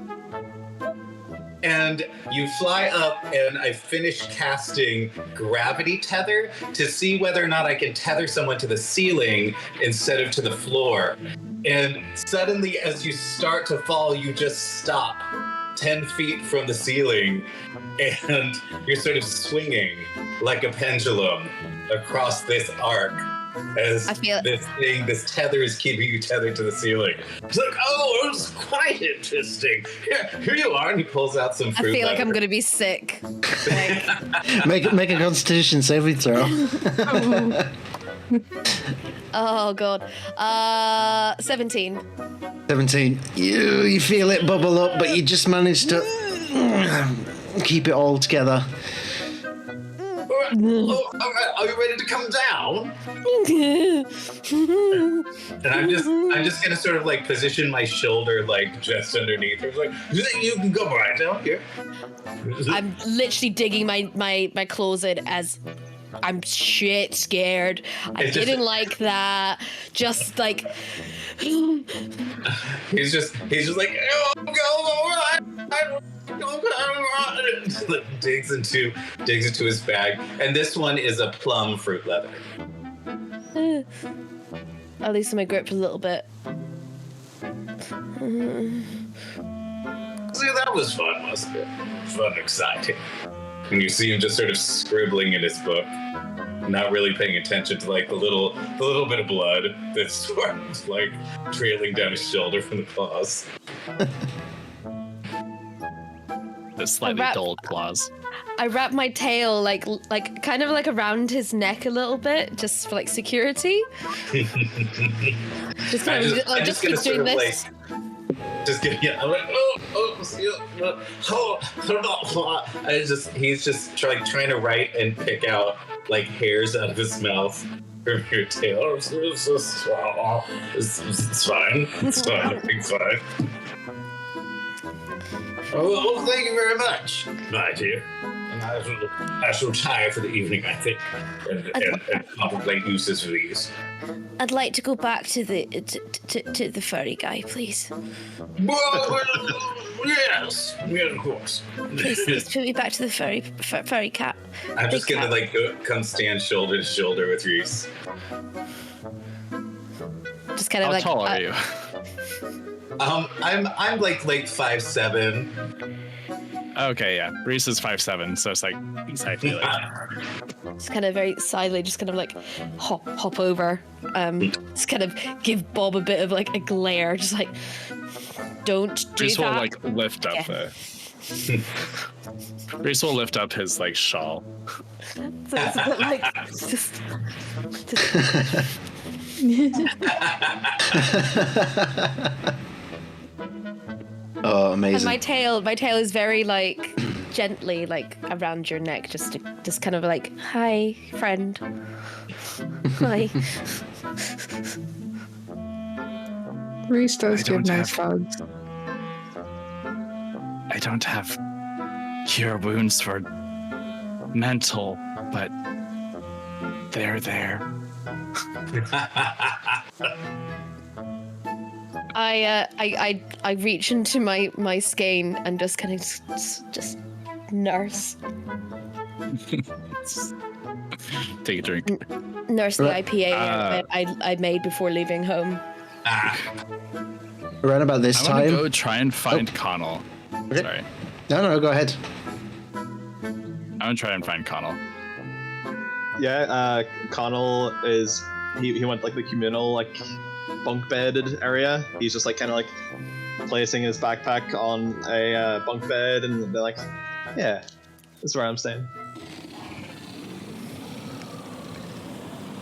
And you fly up, and I finish casting Gravity Tether to see whether or not I can tether someone to the ceiling instead of to the floor. And suddenly, as you start to fall, you just stop 10 feet from the ceiling, and you're sort of swinging like a pendulum across this arc. As I feel- this tether is keeping you tethered to the ceiling. It's like, oh, it was quite interesting. Here you are. And he pulls out some I fruit. feel like I'm leather. gonna be sick. Like, Make a Constitution saving throw. oh god. 17. 17. You feel it bubble up, but you just manage to keep it all together. Oh, all right, are you ready to come down? And I'm just gonna sort of like position my shoulder like just underneath her. Like, you can go right down here. I'm literally digging my clothes in as I'm shit scared. I didn't like that. Just like he's just like, oh, go, digs into his bag, and this one is a plum fruit leather. At least my grip a little bit. See, that was fun, wasn't it? Fun, exciting. And you see him just sort of scribbling in his book, not really paying attention to like the little bit of blood that's sort of like trailing down his shoulder from the claws. The slightly dulled claws. I wrap my tail like kind of like around his neck a little bit, just for like security. just keep doing this. Just get, yeah. I'm like, he's just trying to write and pick out like hairs out of his mouth from your tail. It's fine. It's fine. It's fine. Oh, thank you very much, my dear. And I shall retire for the evening, I think, and contemplate uses for these. I'd like to go back to the furry guy, please. Well, yes, of course. Please put me back to the furry cat. I'm just gonna like come stand shoulder to shoulder with Reese. Just kind of How like. tall are you? I'm like 5'7". Okay, yeah. Reese is 5'7", so it's like exactly like. Just kind of very silently, just kind of like hop over. Just kind of give Bob a bit of like a glare, just like don't do Reese that. will like lift up Reese will lift up his like shawl. So it's a bit like just Oh, amazing. and my tail is very like gently like around your neck, just kind of like, hi, friend. Hi. Reese does give nice hugs. I don't have cure wounds for mental, but they're there. I reach into my skein and just kind of just nurse Take a drink. nurse the IPA I made before leaving home. Around about this I want to time. go try and find Connell. Okay. Sorry. No, go ahead. I want to try and find Connell. Yeah, Connell is he went like the communal like bunk bedded area. He's just like kind of like placing his backpack on a bunk bed and they're like, yeah, this is where I'm staying.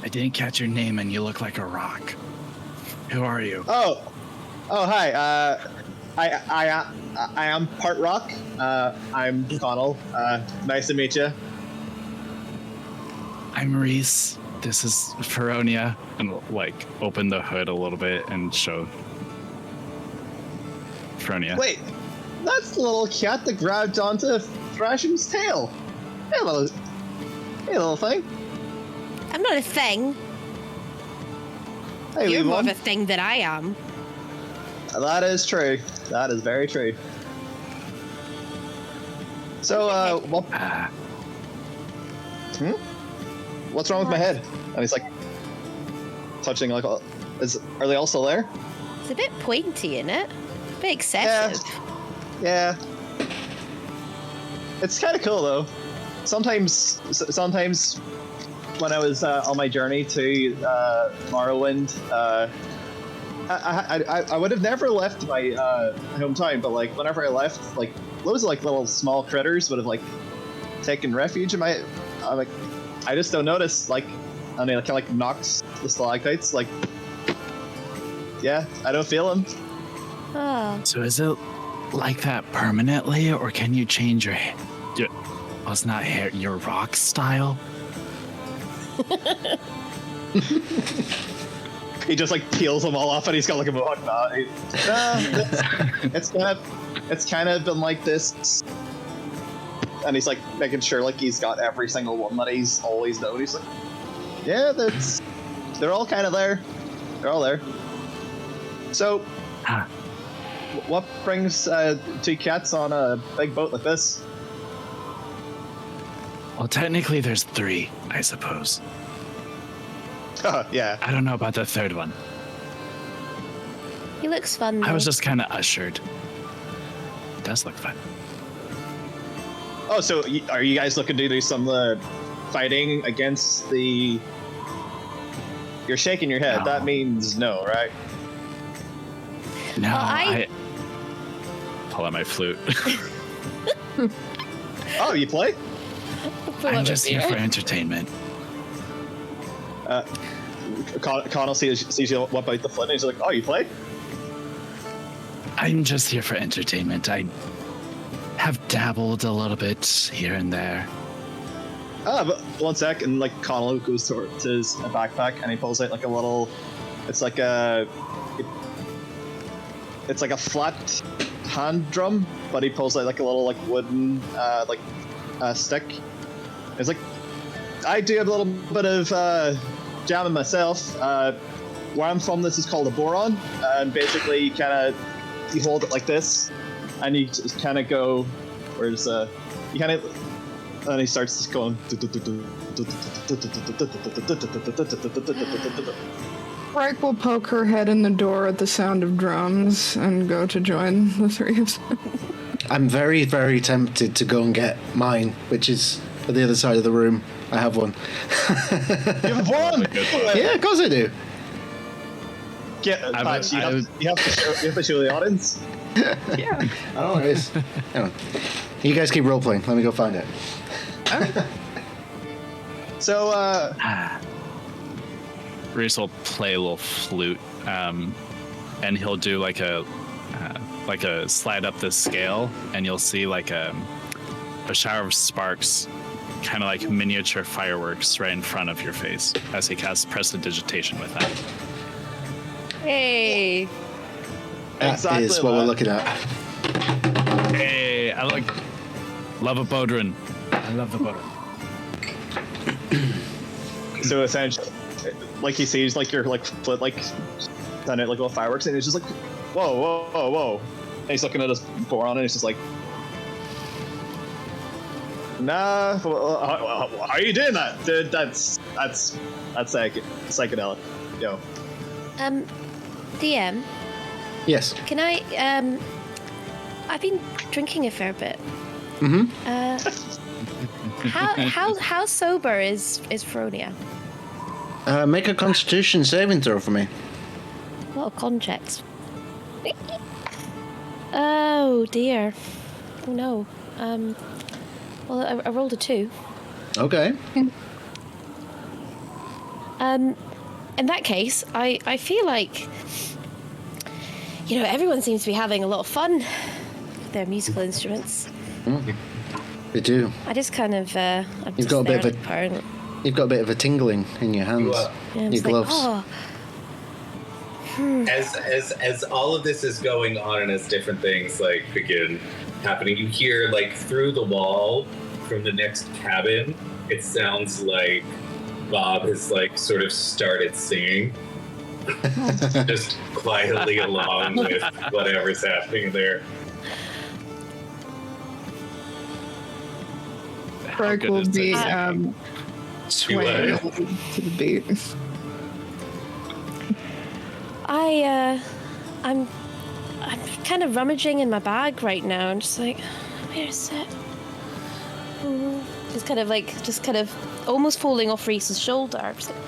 I didn't catch your name and you look like a rock. Who are you? Oh, hi. I am part rock. I'm Connell. Nice to meet you. I'm Reese. This is Rhódania. And like open the hood a little bit and show Rhódania. Wait, that's the little cat that grabbed onto Thrasham's tail. Hey, little thing. I'm not a thing. Hey, You're more of one. a thing than I am. That is true. That is very true. So, what? What's wrong with my head? And he's like touching like, are they all still there? It's a bit pointy, isn't it? A bit excessive. Yeah. It's kind of cool though. Sometimes when I was on my journey to Morrowind, I would have never left my hometown, but like whenever I left, like loads of like little small critters would have like taken refuge in my. I just don't notice, like, and they kind of like knocks the stalactites, like, yeah, I don't feel them. Oh. So is it like that permanently, or can you change your well, it's not hair, your rock style? He just like peels them all off, and he's got like a mohawk. It's kind of been like this, and he's like making sure like he's got every single one that he's always known. He's like, yeah, they're all kind of there. They're all there. So, what brings two cats on a big boat like this? Well, technically there's 3, I suppose. Yeah. I don't know about the third one. He looks fun, though. I was just kind of ushered. It does look fun. Oh, so are you guys looking to do some fighting against the... You're shaking your head. No. That means no, right? No, Well, I pull out my flute. Oh, you play? I'm just here for entertainment. Connell sees you whip out the flute, and he's like, oh, you play? I'm just here for entertainment. I have dabbled a little bit here and there. But 1 sec, and like Connell goes to his backpack, and he pulls out like a little... It's like a flat hand drum, but he pulls out like a little like wooden stick. It's like, I do a little bit of jamming myself. Where I'm from, this is called a boron, and basically you hold it like this, and you just kind of go, and he starts just going. Frank will poke her head in the door at the sound of drums and go to join the 3 of them. I'm very, very tempted to go and get mine, which is at the other side of the room. I have one. You have one? Yeah, of course I do. Pat, you have to show the audience. Yeah. Oh, it is. Hang on. You guys keep role playing. Let me go find it. So, Reese will play a little flute, and he'll do like a slide up this scale, and you'll see like a shower of sparks, kind of like miniature fireworks right in front of your face as he casts prestidigitation with that. Hey. That Exactly is what that. we're looking at. Hey, I love a bodhran. I love the bodhran. So essentially, like he sees like your like foot like done it like little fireworks, and he's just like, whoa. And he's looking at his boron, and he's just like, nah. How are you doing that, dude? That's psychedelic. Yo. DM, Yes. can I, I've been drinking a fair bit. Mm-hmm. How sober is Rhódania? Make a Constitution saving throw for me. A lot of con checks. Oh dear. Oh no. Well, I rolled a 2. Okay. In that case, I feel like, everyone seems to be having a lot of fun with their musical instruments. They do. I just kind of, I'm You've just got a there bit of like parent. You've got a bit of a tingling in your hands. Yeah, I'm Your just gloves. like, As all of this is going on and as different things like begin happening, you hear like through the wall from the next cabin, it sounds like Bob has like sort of started singing. Just quietly along with whatever's happening there. Frank good will is be this? swaying to the beat. I'm kind of rummaging in my bag right now. I'm just like, where is it? Just kind of almost falling off Reese's shoulder. I'm just like,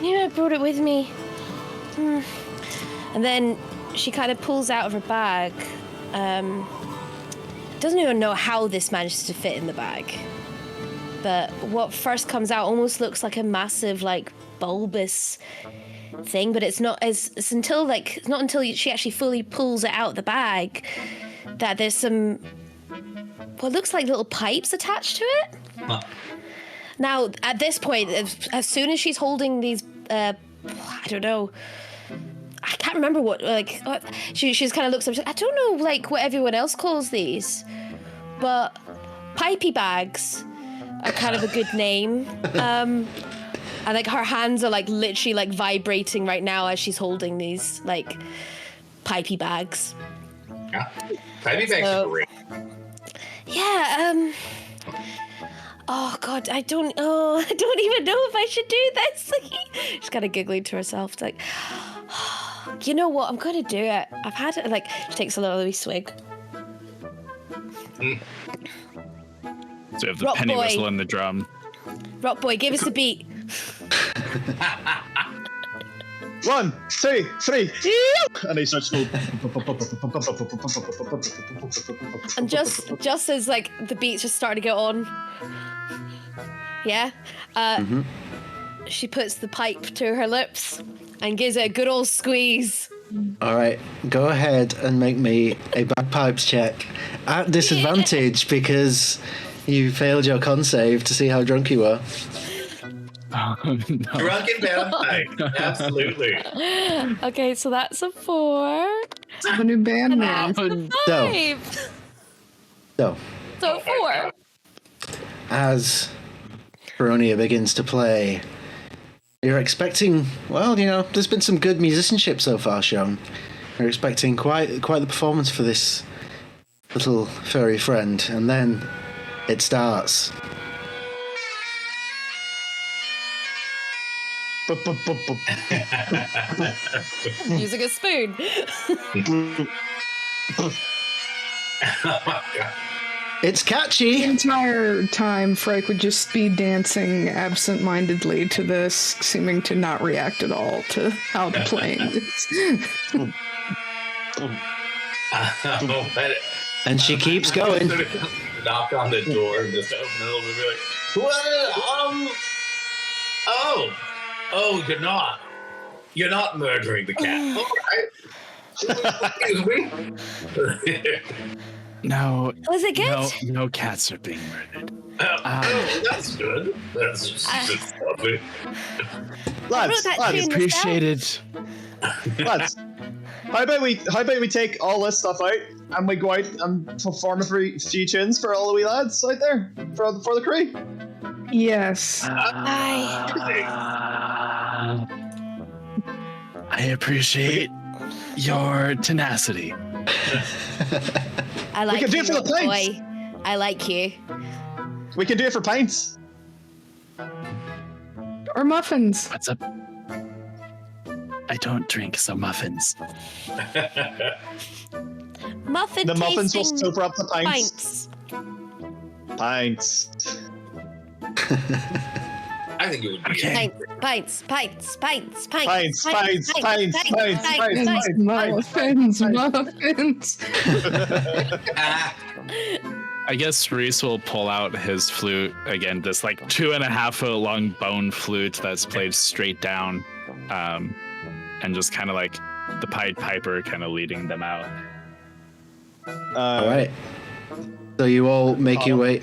yeah, I brought it with me. And then she kind of pulls out of her bag. Doesn't even know how this managed to fit in the bag. But what first comes out almost looks like a massive, like, bulbous thing, but it's not until she actually fully pulls it out of the bag that there's some what looks like little pipes attached to it. Huh. Now, at this point, as soon as she's holding these, I don't know, I can't remember what, like, she's kind of looks up, I don't know, like, what everyone else calls these, but pipey bags are kind of a good name. And, like, her hands are, like, literally, like, vibrating right now as she's holding these, like, pipey bags. Yeah. Pipey bags are great. Yeah, oh God, I don't even know if I should do this. She's kind of giggling to herself. It's like, you know what? I'm going to do it. I've had it. Like, she takes a little wee swig. So you have the Rock penny boy. whistle and the drum. Rock boy, give us a beat. 1, 2, 3, and he starts to And just as like the beats just starting to get on, yeah, she puts the pipe to her lips and gives it a good old squeeze. All right, go ahead and make me a bagpipes check at disadvantage because you failed your con save to see how drunk you were. Oh, no. Drunken bagpipe. Absolutely. Okay, so that's a 4. A new band name. So, 5. so So 4. as Rhódania begins to play, you're expecting, well, you know, there's been some good musicianship so far shown. You're expecting quite the performance for this little furry friend, and then it starts. Using a spoon. Oh my God. It's The catchy. entire time, Frike would just be dancing absent-mindedly to this, seeming to not react at all to how the playing is. But And she keeps going. knock on the door and just open it and be like, "Well, oh, you're not murdering the cat, all right? Excuse me." No. Was it good? No cats are being murdered. Oh, that's good. That's lovely. lads, that lads, tune. Appreciated. lads. How about we take all this stuff out and we go out and perform a few tunes for all the wee lads out there for the crew? Yes. I appreciate your tenacity. I like can do you, it for the Rock pints. boy. I like you. We can do it for pints. Or muffins. What's up? I don't drink, so muffins. Muffin The muffins will tasting sober up the pints. pints. Pints. I think it would be Okay. Pints. Pints. Muffins. I guess Reese will pull out his flute again, this like 2.5 foot long bone flute that's played straight down, and just kind of like the Pied Piper kind of leading them out. All right. So you all make your way.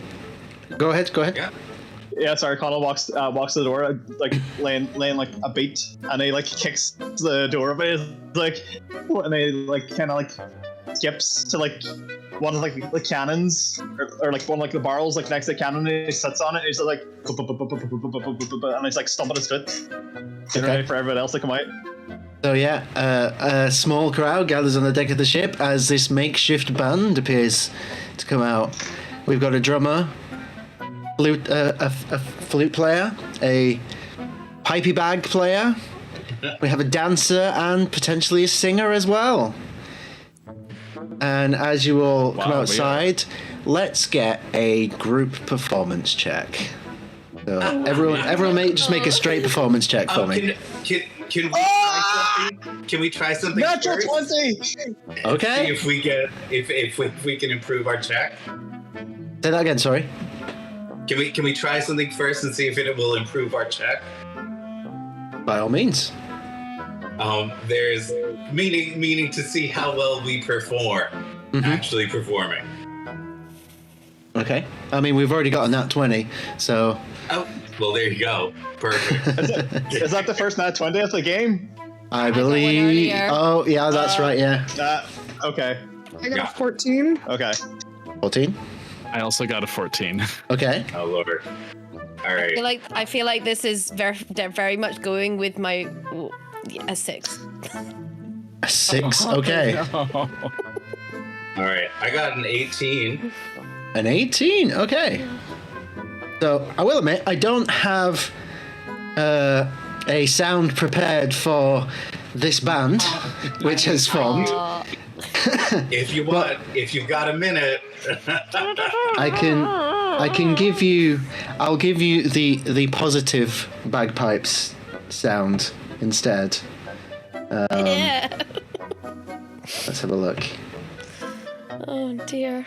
Go ahead. Yeah. Yeah, sorry. Connell walks to the door, like laying like a beat, and he like kicks the door a bit, like, and he like kind of like skips to like one of like the cannons or like one of like the barrels like next to the cannon, and he sits on it. And he's like, and he's like stomping his foot, getting ready for everyone else to come out. So yeah, a small crowd gathers on the deck of the ship as this makeshift band appears to come out. We've got a drummer, a flute player, a pipey bag player. We have a dancer and potentially a singer as well. And as you all come outside, let's get a group performance check. So everyone just make a straight performance check for me. Can we try something? Can we try something Natural first? 20. Okay. See if we get if we can improve our check. Say that again. Sorry. Can we try something first and see if it will improve our check? By all means. There's meaning to see how well we perform. Actually performing. Okay. I mean, we've already got a nat 20, so. Oh, Well, there you go. Perfect. Is that the first nat 20 of the game? I got one believe. earlier. Oh, yeah, that's right. Yeah, Okay. I got Yeah. 14. Okay. 14. I also got a 14. Okay. Oh, Lord. All right. I feel like this is very much going with my a 6. A 6. Okay. All right. I got an 18. An 18. Okay. So I will admit I don't have a sound prepared for this band, which has formed. If you want, if you've got a minute. I can give you. I'll give you the positive bagpipes sound instead. Yeah. Let's have a look. Oh dear.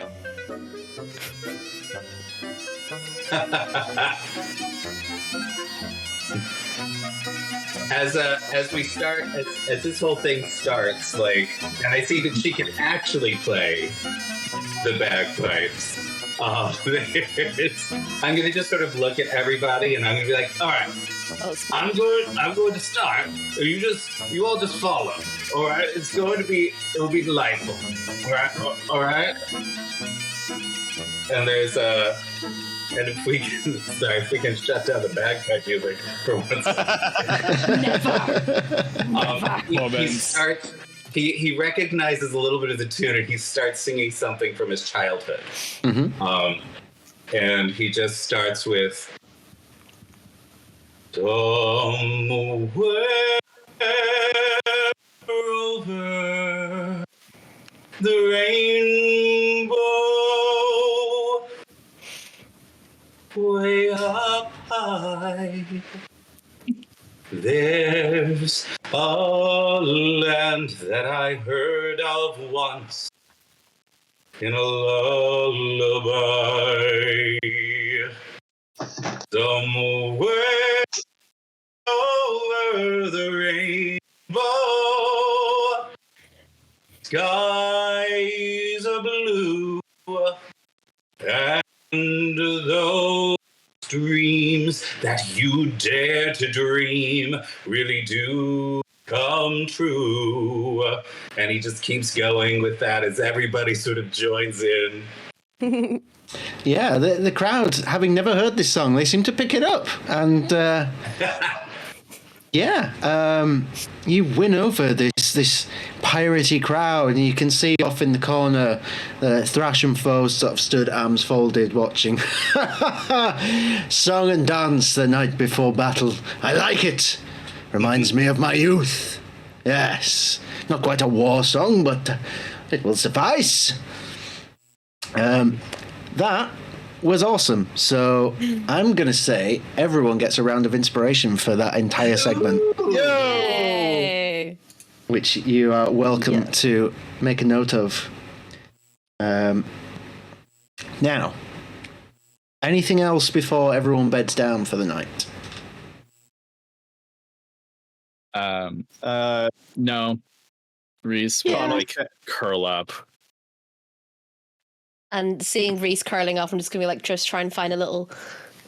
As we start, as this whole thing starts, like, and I see that she can actually play the bagpipes. I'm gonna just sort of look at everybody, and I'm gonna be like, all right, I'm going to start. You all just follow. All right, it'll be delightful. All right. And there's and if we can shut down the bagpipe music for one second. He recognizes a little bit of the tune, and he starts singing something from his childhood. Mm-hmm. And he just starts with somewhere over the rainbow, way up high, there's a land that I heard of once in a lullaby. Somewhere over the rainbow, skies are blue, and those dreams that you dare to dream really do come true. And he just keeps going with that as everybody sort of joins in. Yeah, the crowd, having never heard this song, they seem to pick it up, and you win over this piratey crowd, and you can see off in the corner the Thrash and Foes sort of stood arms folded watching. Song and dance the night before battle. I like it. Reminds me of my youth. Yes, not quite a war song, but it will suffice. That was awesome. So I'm going to say everyone gets a round of inspiration for that entire segment. Yay! Which you are welcome to make a note of. Now, anything else before everyone beds down for the night? No. Reese will curl up. And seeing Reese curling up, I'm just gonna be like, just try and find a little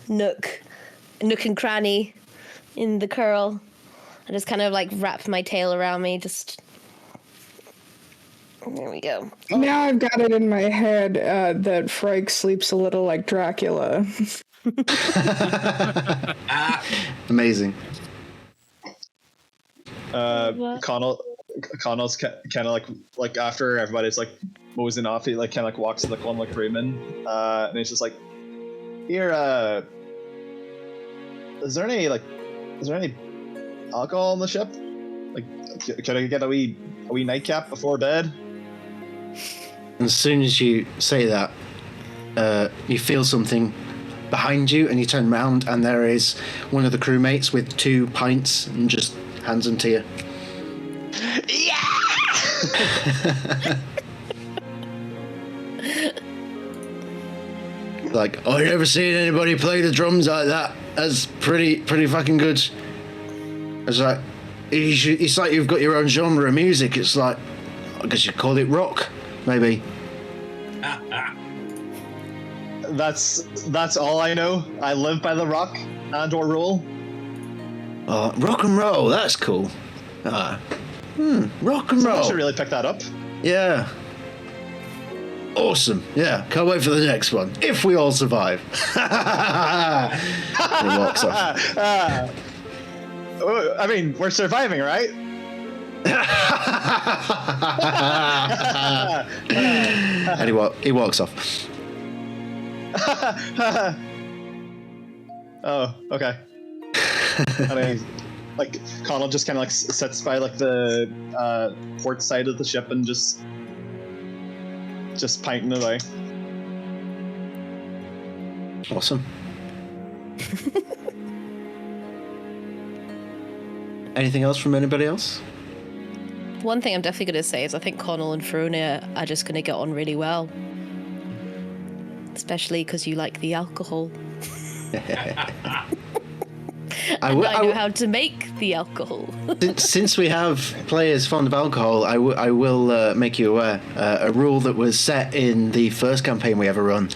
nook and cranny in the curl. I just kind of like wrap my tail around me. Just there we go. Now I've got it in my head that Frike sleeps a little like Dracula. Amazing. Connell's kind of like after everybody's like moseying off, he like kind of like walks to the corner like Raymond, and he's just like, "Here, is there any alcohol on the ship? Like, can I get a wee nightcap before bed?" And as soon as you say that, you feel something behind you, and you turn around, and there is one of the crewmates with 2 pints and just hands them to you. Like, oh, you never seen anybody play the drums like that? That's pretty fucking good. It's like, it's like you've got your own genre of music. It's like, I guess you call it rock, maybe. That's all I know. I live by the rock. and or roll. Rock and roll, that's cool. Rock and I should roll. really pick that up. Yeah. Awesome. Yeah, can't wait for the next one. If we all survive. And he walks off. I mean, we're surviving, right? And he walks off. Oh, okay. And I, like, Connell just kind of like sits by like the port side of the ship and just pinting away. Awesome. Anything else from anybody else? One thing I'm definitely going to say is I think Connell and Rhódania are just going to get on really well. Especially because you like the alcohol. I know how to make the alcohol. Since we have players fond of alcohol, I will make you aware. A rule that was set in the first campaign we ever run.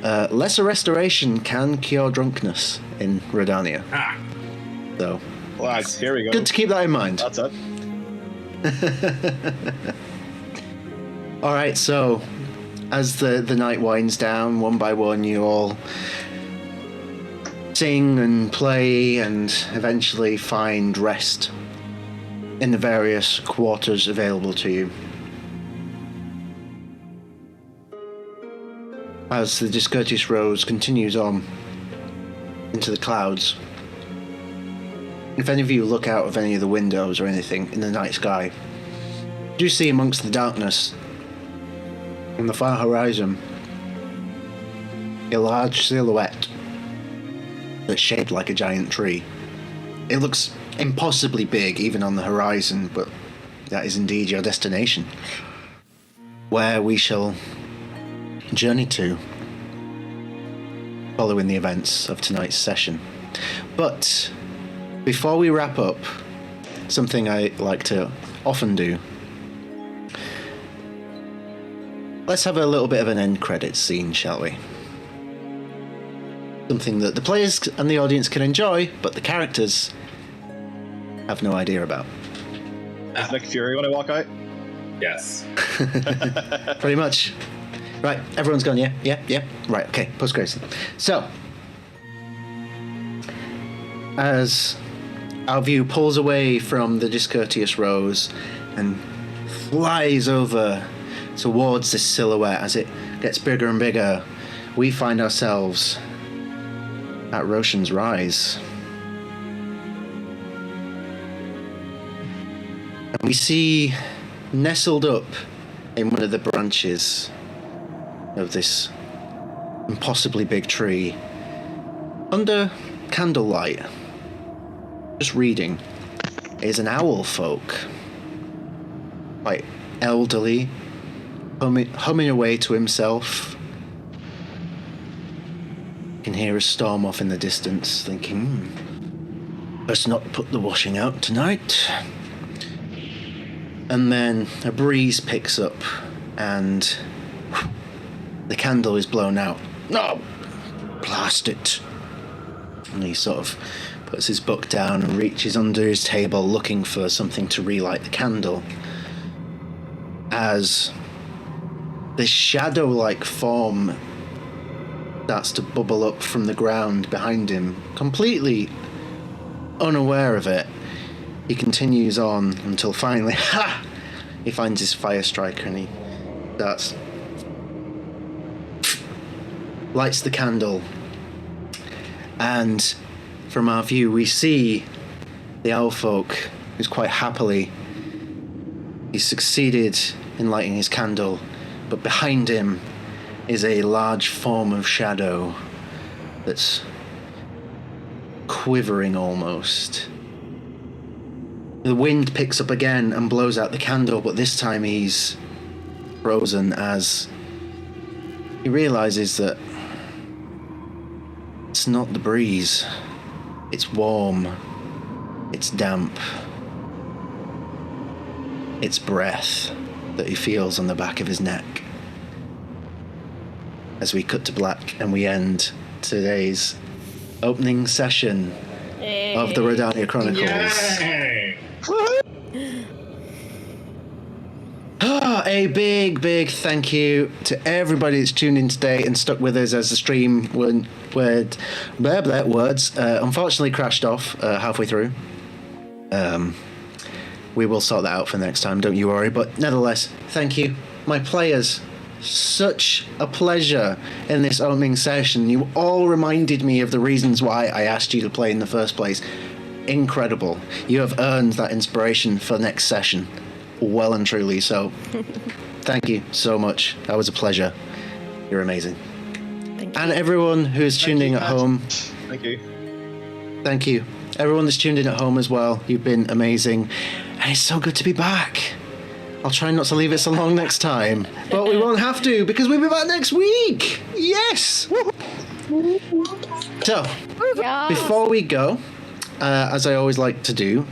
Lesser restoration can cure drunkenness in Rhódania. So, Well, here we go. good to keep that in mind. That's it. All right, so as the night winds down, one by one, you all sing and play and eventually find rest in the various quarters available to you. As the Discourteous Rose continues on into the clouds, if any of you look out of any of the windows or anything in the night sky, you do see amongst the darkness on the far horizon a large silhouette that's shaped like a giant tree. It looks impossibly big even on the horizon, but that is indeed your destination, where we shall journey to following the events of tonight's session. But before we wrap up, something I like to often do, let's have a little bit of an end credits scene, shall we? Something that the players and the audience can enjoy, but the characters have no idea about. Nick Fury when I walk out. Yes. Pretty much. Right, everyone's gone, yeah? Right, okay, post-credits. So, as our view pulls away from the Discourteous Rose and flies over towards this silhouette as it gets bigger and bigger, we find ourselves at Roshan's Rise. And we see nestled up in one of the branches of this impossibly big tree, under candlelight, just reading, is an owl folk. Quite elderly, humming away to himself. You can hear a storm off in the distance, thinking, let's not put the washing out tonight. And then a breeze picks up and the candle is blown out. No! Blast it. And he sort of puts his book down and reaches under his table looking for something to relight the candle. As this shadow-like form starts to bubble up from the ground behind him, completely unaware of it. He continues on until finally, he finds his fire striker and he starts, lights the candle, and from our view we see the owlfolk who's quite happily, he's succeeded in lighting his candle, but behind him is a large form of shadow that's quivering almost. The wind picks up again and blows out the candle, but this time he's frozen as he realizes that it's not the breeze. It's warm. It's damp. It's breath that he feels on the back of his neck. As we cut to black and we end today's opening session of the Rhódania Chronicles. Yay! A big thank you to everybody that's tuned in today and stuck with us as the stream words unfortunately crashed off halfway through. We will sort that out for next time, don't you worry. But nevertheless, thank you, my players. Such a pleasure in this opening session. You all reminded me of the reasons why I asked you to play in the first place. Incredible. You have earned that inspiration for next session. Well and truly so. Thank you so much. That was a pleasure. You're amazing. Thank you. And everyone who is tuned in at home. Thank you. Thank you. Everyone that's tuned in at home as well. You've been amazing. And it's so good to be back. I'll try not to leave it so long next time. But we won't have to because we'll be back next week. Yes! So, before we go, as I always like to do,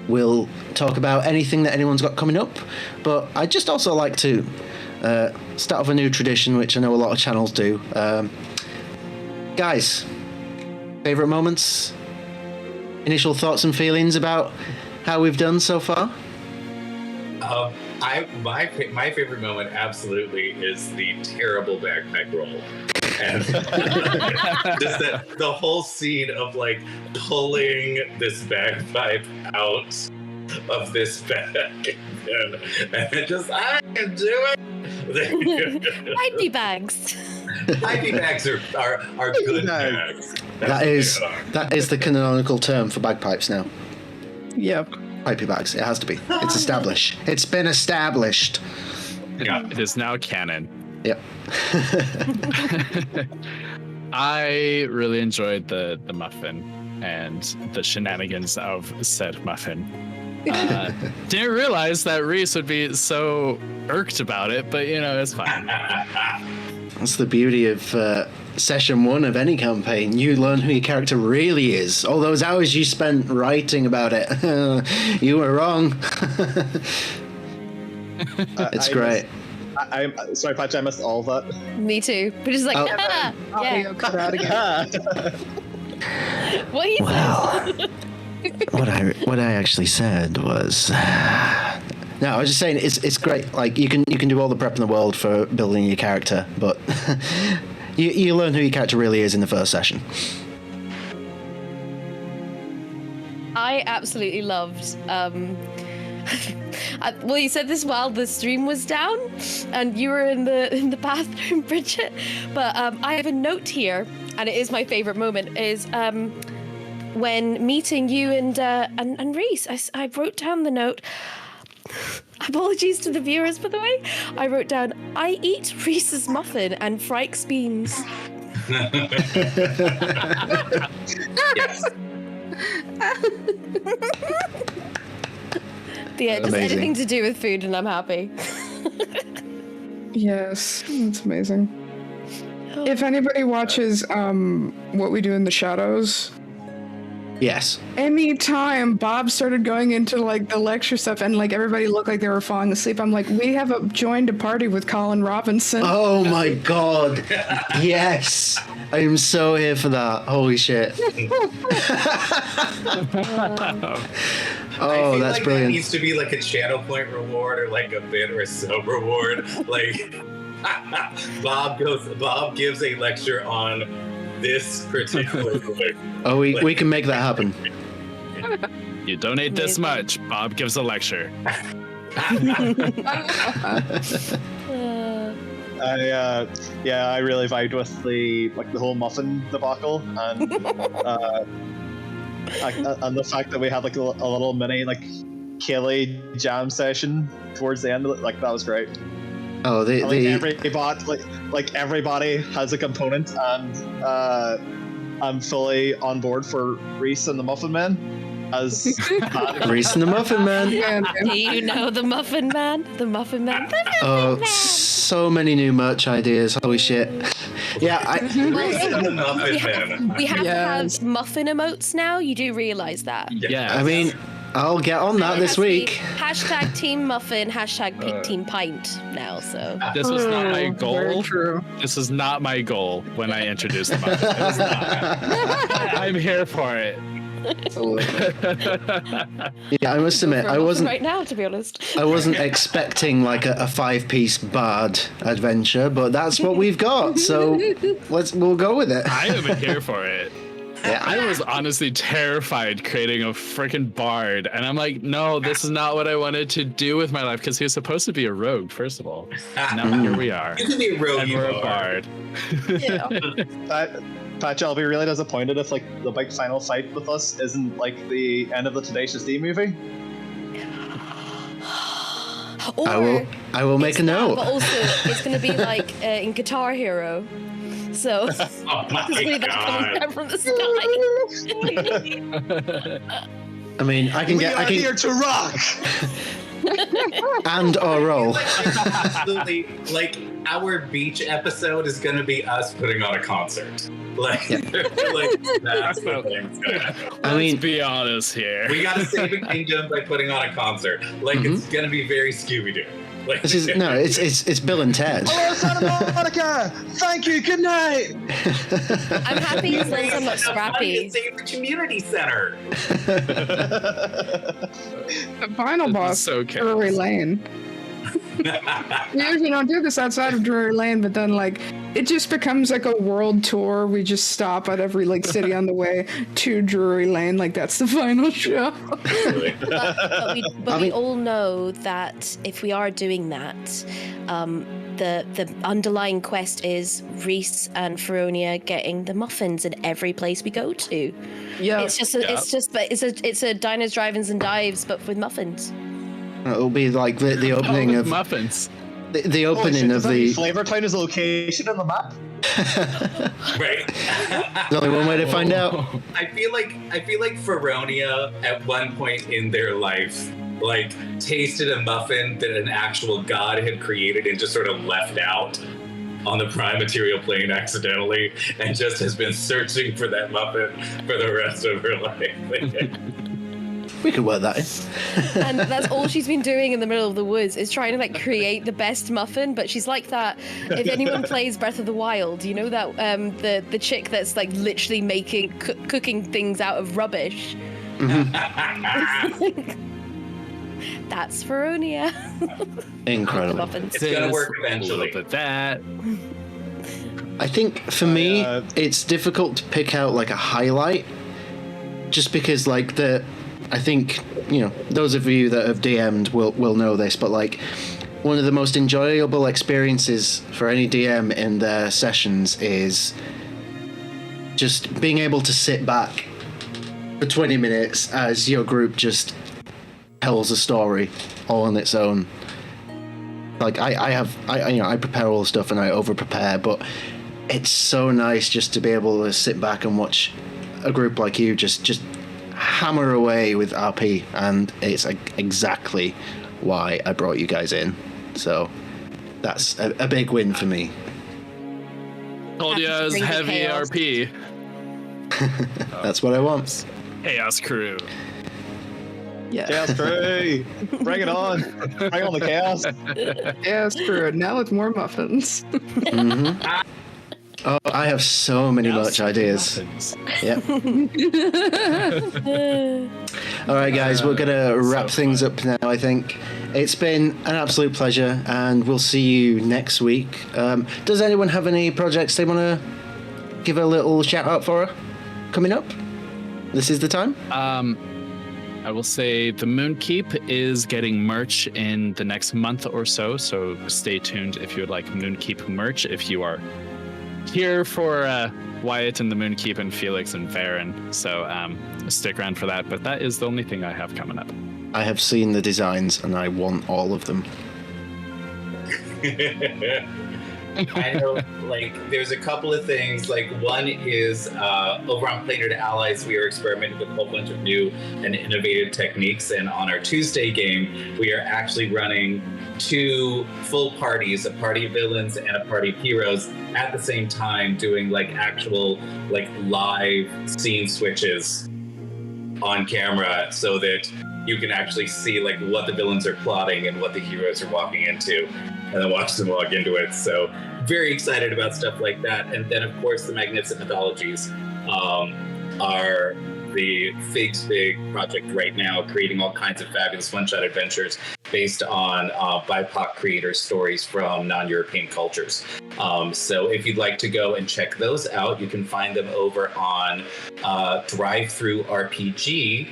we'll talk about anything that anyone's got coming up. But I'd just also like to start off a new tradition, which I know a lot of channels do. Guys, favourite moments? Initial thoughts and feelings about how we've done so far? My favorite moment absolutely is the terrible bagpipe roll. And just the whole scene of like pulling this bagpipe out of this bag and just I can do it. ID bags. ID bags are good bags. That is the canonical term for bagpipes now. Yep. Pipey bags. It has to be. It's established. It's been established. Yeah. It is now canon. Yep. I really enjoyed the muffin and the shenanigans of said muffin. Didn't realize that Reese would be so irked about it, but it's fine. That's the beauty of session 1 of any campaign. You learn who your character really is. All those hours you spent writing about it, you were wrong. It's great. I'm sorry, Patch, I missed all of that. Me too. We're just like, yeah. Audio cut out again. What he said. What I actually said was no, I was just saying it's great. Like you can do all the prep in the world for building your character, but you learn who your character really is in the first session. I absolutely loved. Well, you said this while the stream was down, and you were in the bathroom, Bridget. But I have a note here, and it is my favorite moment. Is when meeting you and Reese. I wrote down the note. Apologies to the viewers, by the way. I wrote down, I eat Reese's muffin and Frike's beans. Yes. Yeah, just Amazing. anything to do with food and I'm happy. Yes, that's amazing. If anybody watches What We Do in the Shadows, Yes. anytime Bob started going into like the lecture stuff and like everybody looked like they were falling asleep, I'm like, we have joined a party with Colin Robinson. Oh my god. Yes. I am so here for that. Holy shit. I Oh, feel that's like brilliant. That needs to be like a channel point reward or like a bit or a sub reward. Like Bob gives a lecture on this particular thing. Oh, we can make that happen. You donate this much, Bob gives a lecture. I really vibed with the whole muffin debacle and and the fact that we had like a little mini like Kelly jam session towards the end of it, like that was great. Oh, everybody has a component, and I'm fully on board for Reese and the Muffin Man as Reese and the Muffin Man. Do you know the Muffin Man? The Muffin Man? The Muffin Oh, Man. so many new merch ideas. Holy shit. Yeah, Reese and the Muffin Man. We have to Yes. have muffin emotes now. You do realize that? Yeah. I mean, I'll get on that this week. Hashtag Team Muffin, hashtag Team Pint now, so. This was not my Very goal. true. This is not my goal when I introduced the muffin. It was not. I'm here for it. Yeah, I must admit, I wasn't right now, to be honest. I wasn't expecting like a 5-piece bard adventure, but that's what we've got. So we'll go with it. I am here for it. Yeah, I was honestly terrified creating a freaking bard, and I'm like, no, this is not what I wanted to do with my life, because he was supposed to be a rogue, first of all. Now here we are. You can be a rogue, And you we're a are. bard. Yeah. Patch, I'll be really disappointed if like the big final fight with us isn't like the end of the Tenacious D movie. Or I will make it's a that, note. But also, it's going to be like in Guitar Hero. So, Oh my basically that comes god. down from the sky. I mean, I can here to rock. and or roll. Absolutely. Like, our beach episode is going to be us putting on a concert. Like, that's the thing's gonna happen. I mean, Let's be honest here. We got to save a kingdom by putting on a concert. Like, it's going to be very Scooby-Doo. Like, this is it's Bill and Ted. Hello, Santa Monica. Thank you. Good night. I'm happy as long as I'm not Enough money to scrappy. save the community center. The final This is boss, so Drury chaos. Lane. We usually don't do this outside of Drury Lane, but then like it just becomes like a world tour. We just stop at every like city on the way to Drury Lane. Like that's the final show. But we all know that if we are doing that, the underlying quest is Reese and Feronia getting the muffins in every place we go to. Yeah. It's a diners, drive-ins, and dives, but with muffins. It'll be like the opening of muffins. the opening of the. Flavortown is a location on the map. Right. There's only one way to find out. I feel like Feronia at one point in their life like tasted a muffin that an actual god had created and just sort of left out on the prime material plane accidentally, and just has been searching for that muffin for the rest of her life. We could work that in. And that's all she's been doing in the middle of the woods is trying to like create the best muffin. But she's like that. If anyone plays Breath of the Wild, you know that the chick that's like literally making cooking things out of rubbish. That's Feronia. Incredible. Muffins. It's gonna work eventually. Look at that. I think for me, it's difficult to pick out like a highlight, just because like I think, you know, those of you that have DM'd will know this, but like one of the most enjoyable experiences for any DM in their sessions is just being able to sit back for 20 minutes as your group just tells a story all on its own. Like I prepare all the stuff and I over prepare, but it's so nice just to be able to sit back and watch a group like you just hammer away with RP, and it's like exactly why I brought you guys in. So that's a big win for me. Told you I was Bring the heavy chaos. RP. That's what I want. Chaos crew. Yeah. Chaos crew. Bring it on. Bring on the chaos. Yeah, screw it. Now it's more muffins. Oh, I have so many merch ideas. Yep. All right, guys, we're gonna wrap things up now. I think it's been an absolute pleasure, and we'll see you next week. Does anyone have any projects they want to give a little shout out for coming up? This is the time. I will say the Moonkeep is getting merch in the next month or so stay tuned if you would like Moonkeep merch. If you are here for Wyatt and the Moonkeep and Felix and Varen, so stick around for that. But that is the only thing I have coming up. I have seen the designs, and I want all of them. I know, like, there's a couple of things. Like, one is over on Planar to Allies, we are experimenting with a whole bunch of new and innovative techniques. And on our Tuesday game, we are actually running 2 full parties, a party of villains and a party of heroes, at the same time, doing like actual like live scene switches on camera so that you can actually see like what the villains are plotting and what the heroes are walking into, and then watch them walk into it. So very excited about stuff like that. And then of course the Magnificent Mythologies are the Fig's big project right now, creating all kinds of fabulous one-shot adventures based on BIPOC creators' stories from non-European cultures. So if you'd like to go and check those out, you can find them over on Drive-Thru RPG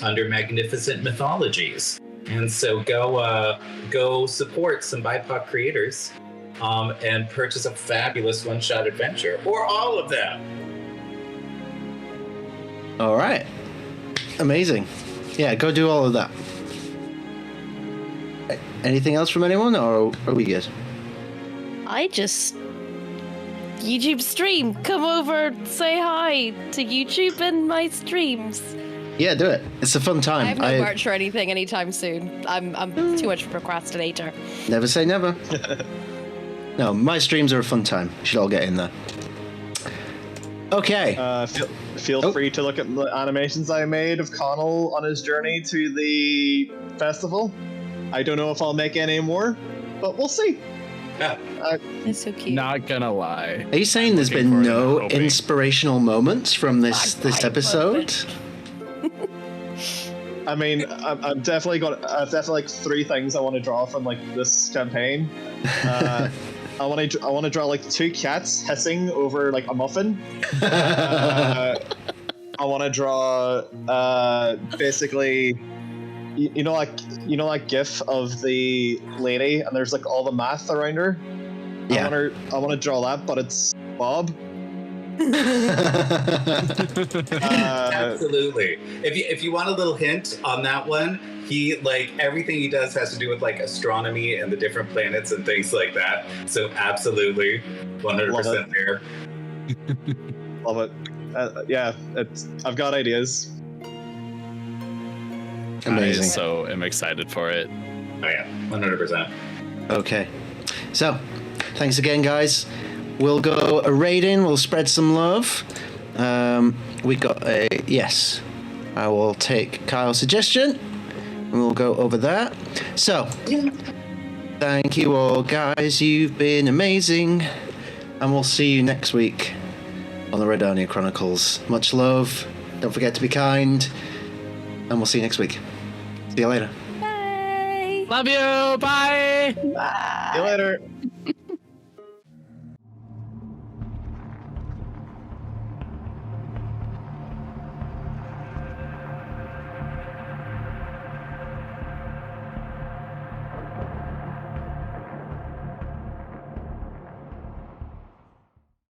under Magnificent Mythologies. And so go support some BIPOC creators and purchase a fabulous one-shot adventure, or all of them. All right. Amazing. Yeah, go do all of that. Anything else from anyone, or are we good? I just YouTube stream. Come over, say hi to YouTube and my streams. Yeah, do it. It's a fun time. I have no merch or anything anytime soon. I'm too much of a procrastinator. Never say never. No, my streams are a fun time. You should all get in there. Okay. Feel free to look at the animations I made of Connell on his journey to the festival. I don't know if I'll make any more, but we'll see. It's so cute. Not gonna lie. Are you saying there's looking been forward no and hoping. inspirational moments from this episode? I mean, I've definitely like 3 things I want to draw from like this campaign. I want to draw like 2 cats hissing over like a muffin. I want to draw basically, you know, like GIF of the lady and there's like all the math around her. Yeah. I want to draw that, but it's Bob. Absolutely. If you want a little hint on that one, he like everything he does has to do with like astronomy and the different planets and things like that. So absolutely, 100% there. Love it. Yeah, I've got ideas. Amazing. So I'm excited for it. Oh yeah, 100%. Okay. So, thanks again, guys. We'll go a raiding. We'll spread some love. We got a yes. I will take Kyle's suggestion. And we'll go over that. So, thank you all, guys. You've been amazing. And we'll see you next week on the Rhódania Chronicles. Much love. Don't forget to be kind. And we'll see you next week. See you later. Bye. Love you. Bye. See you later.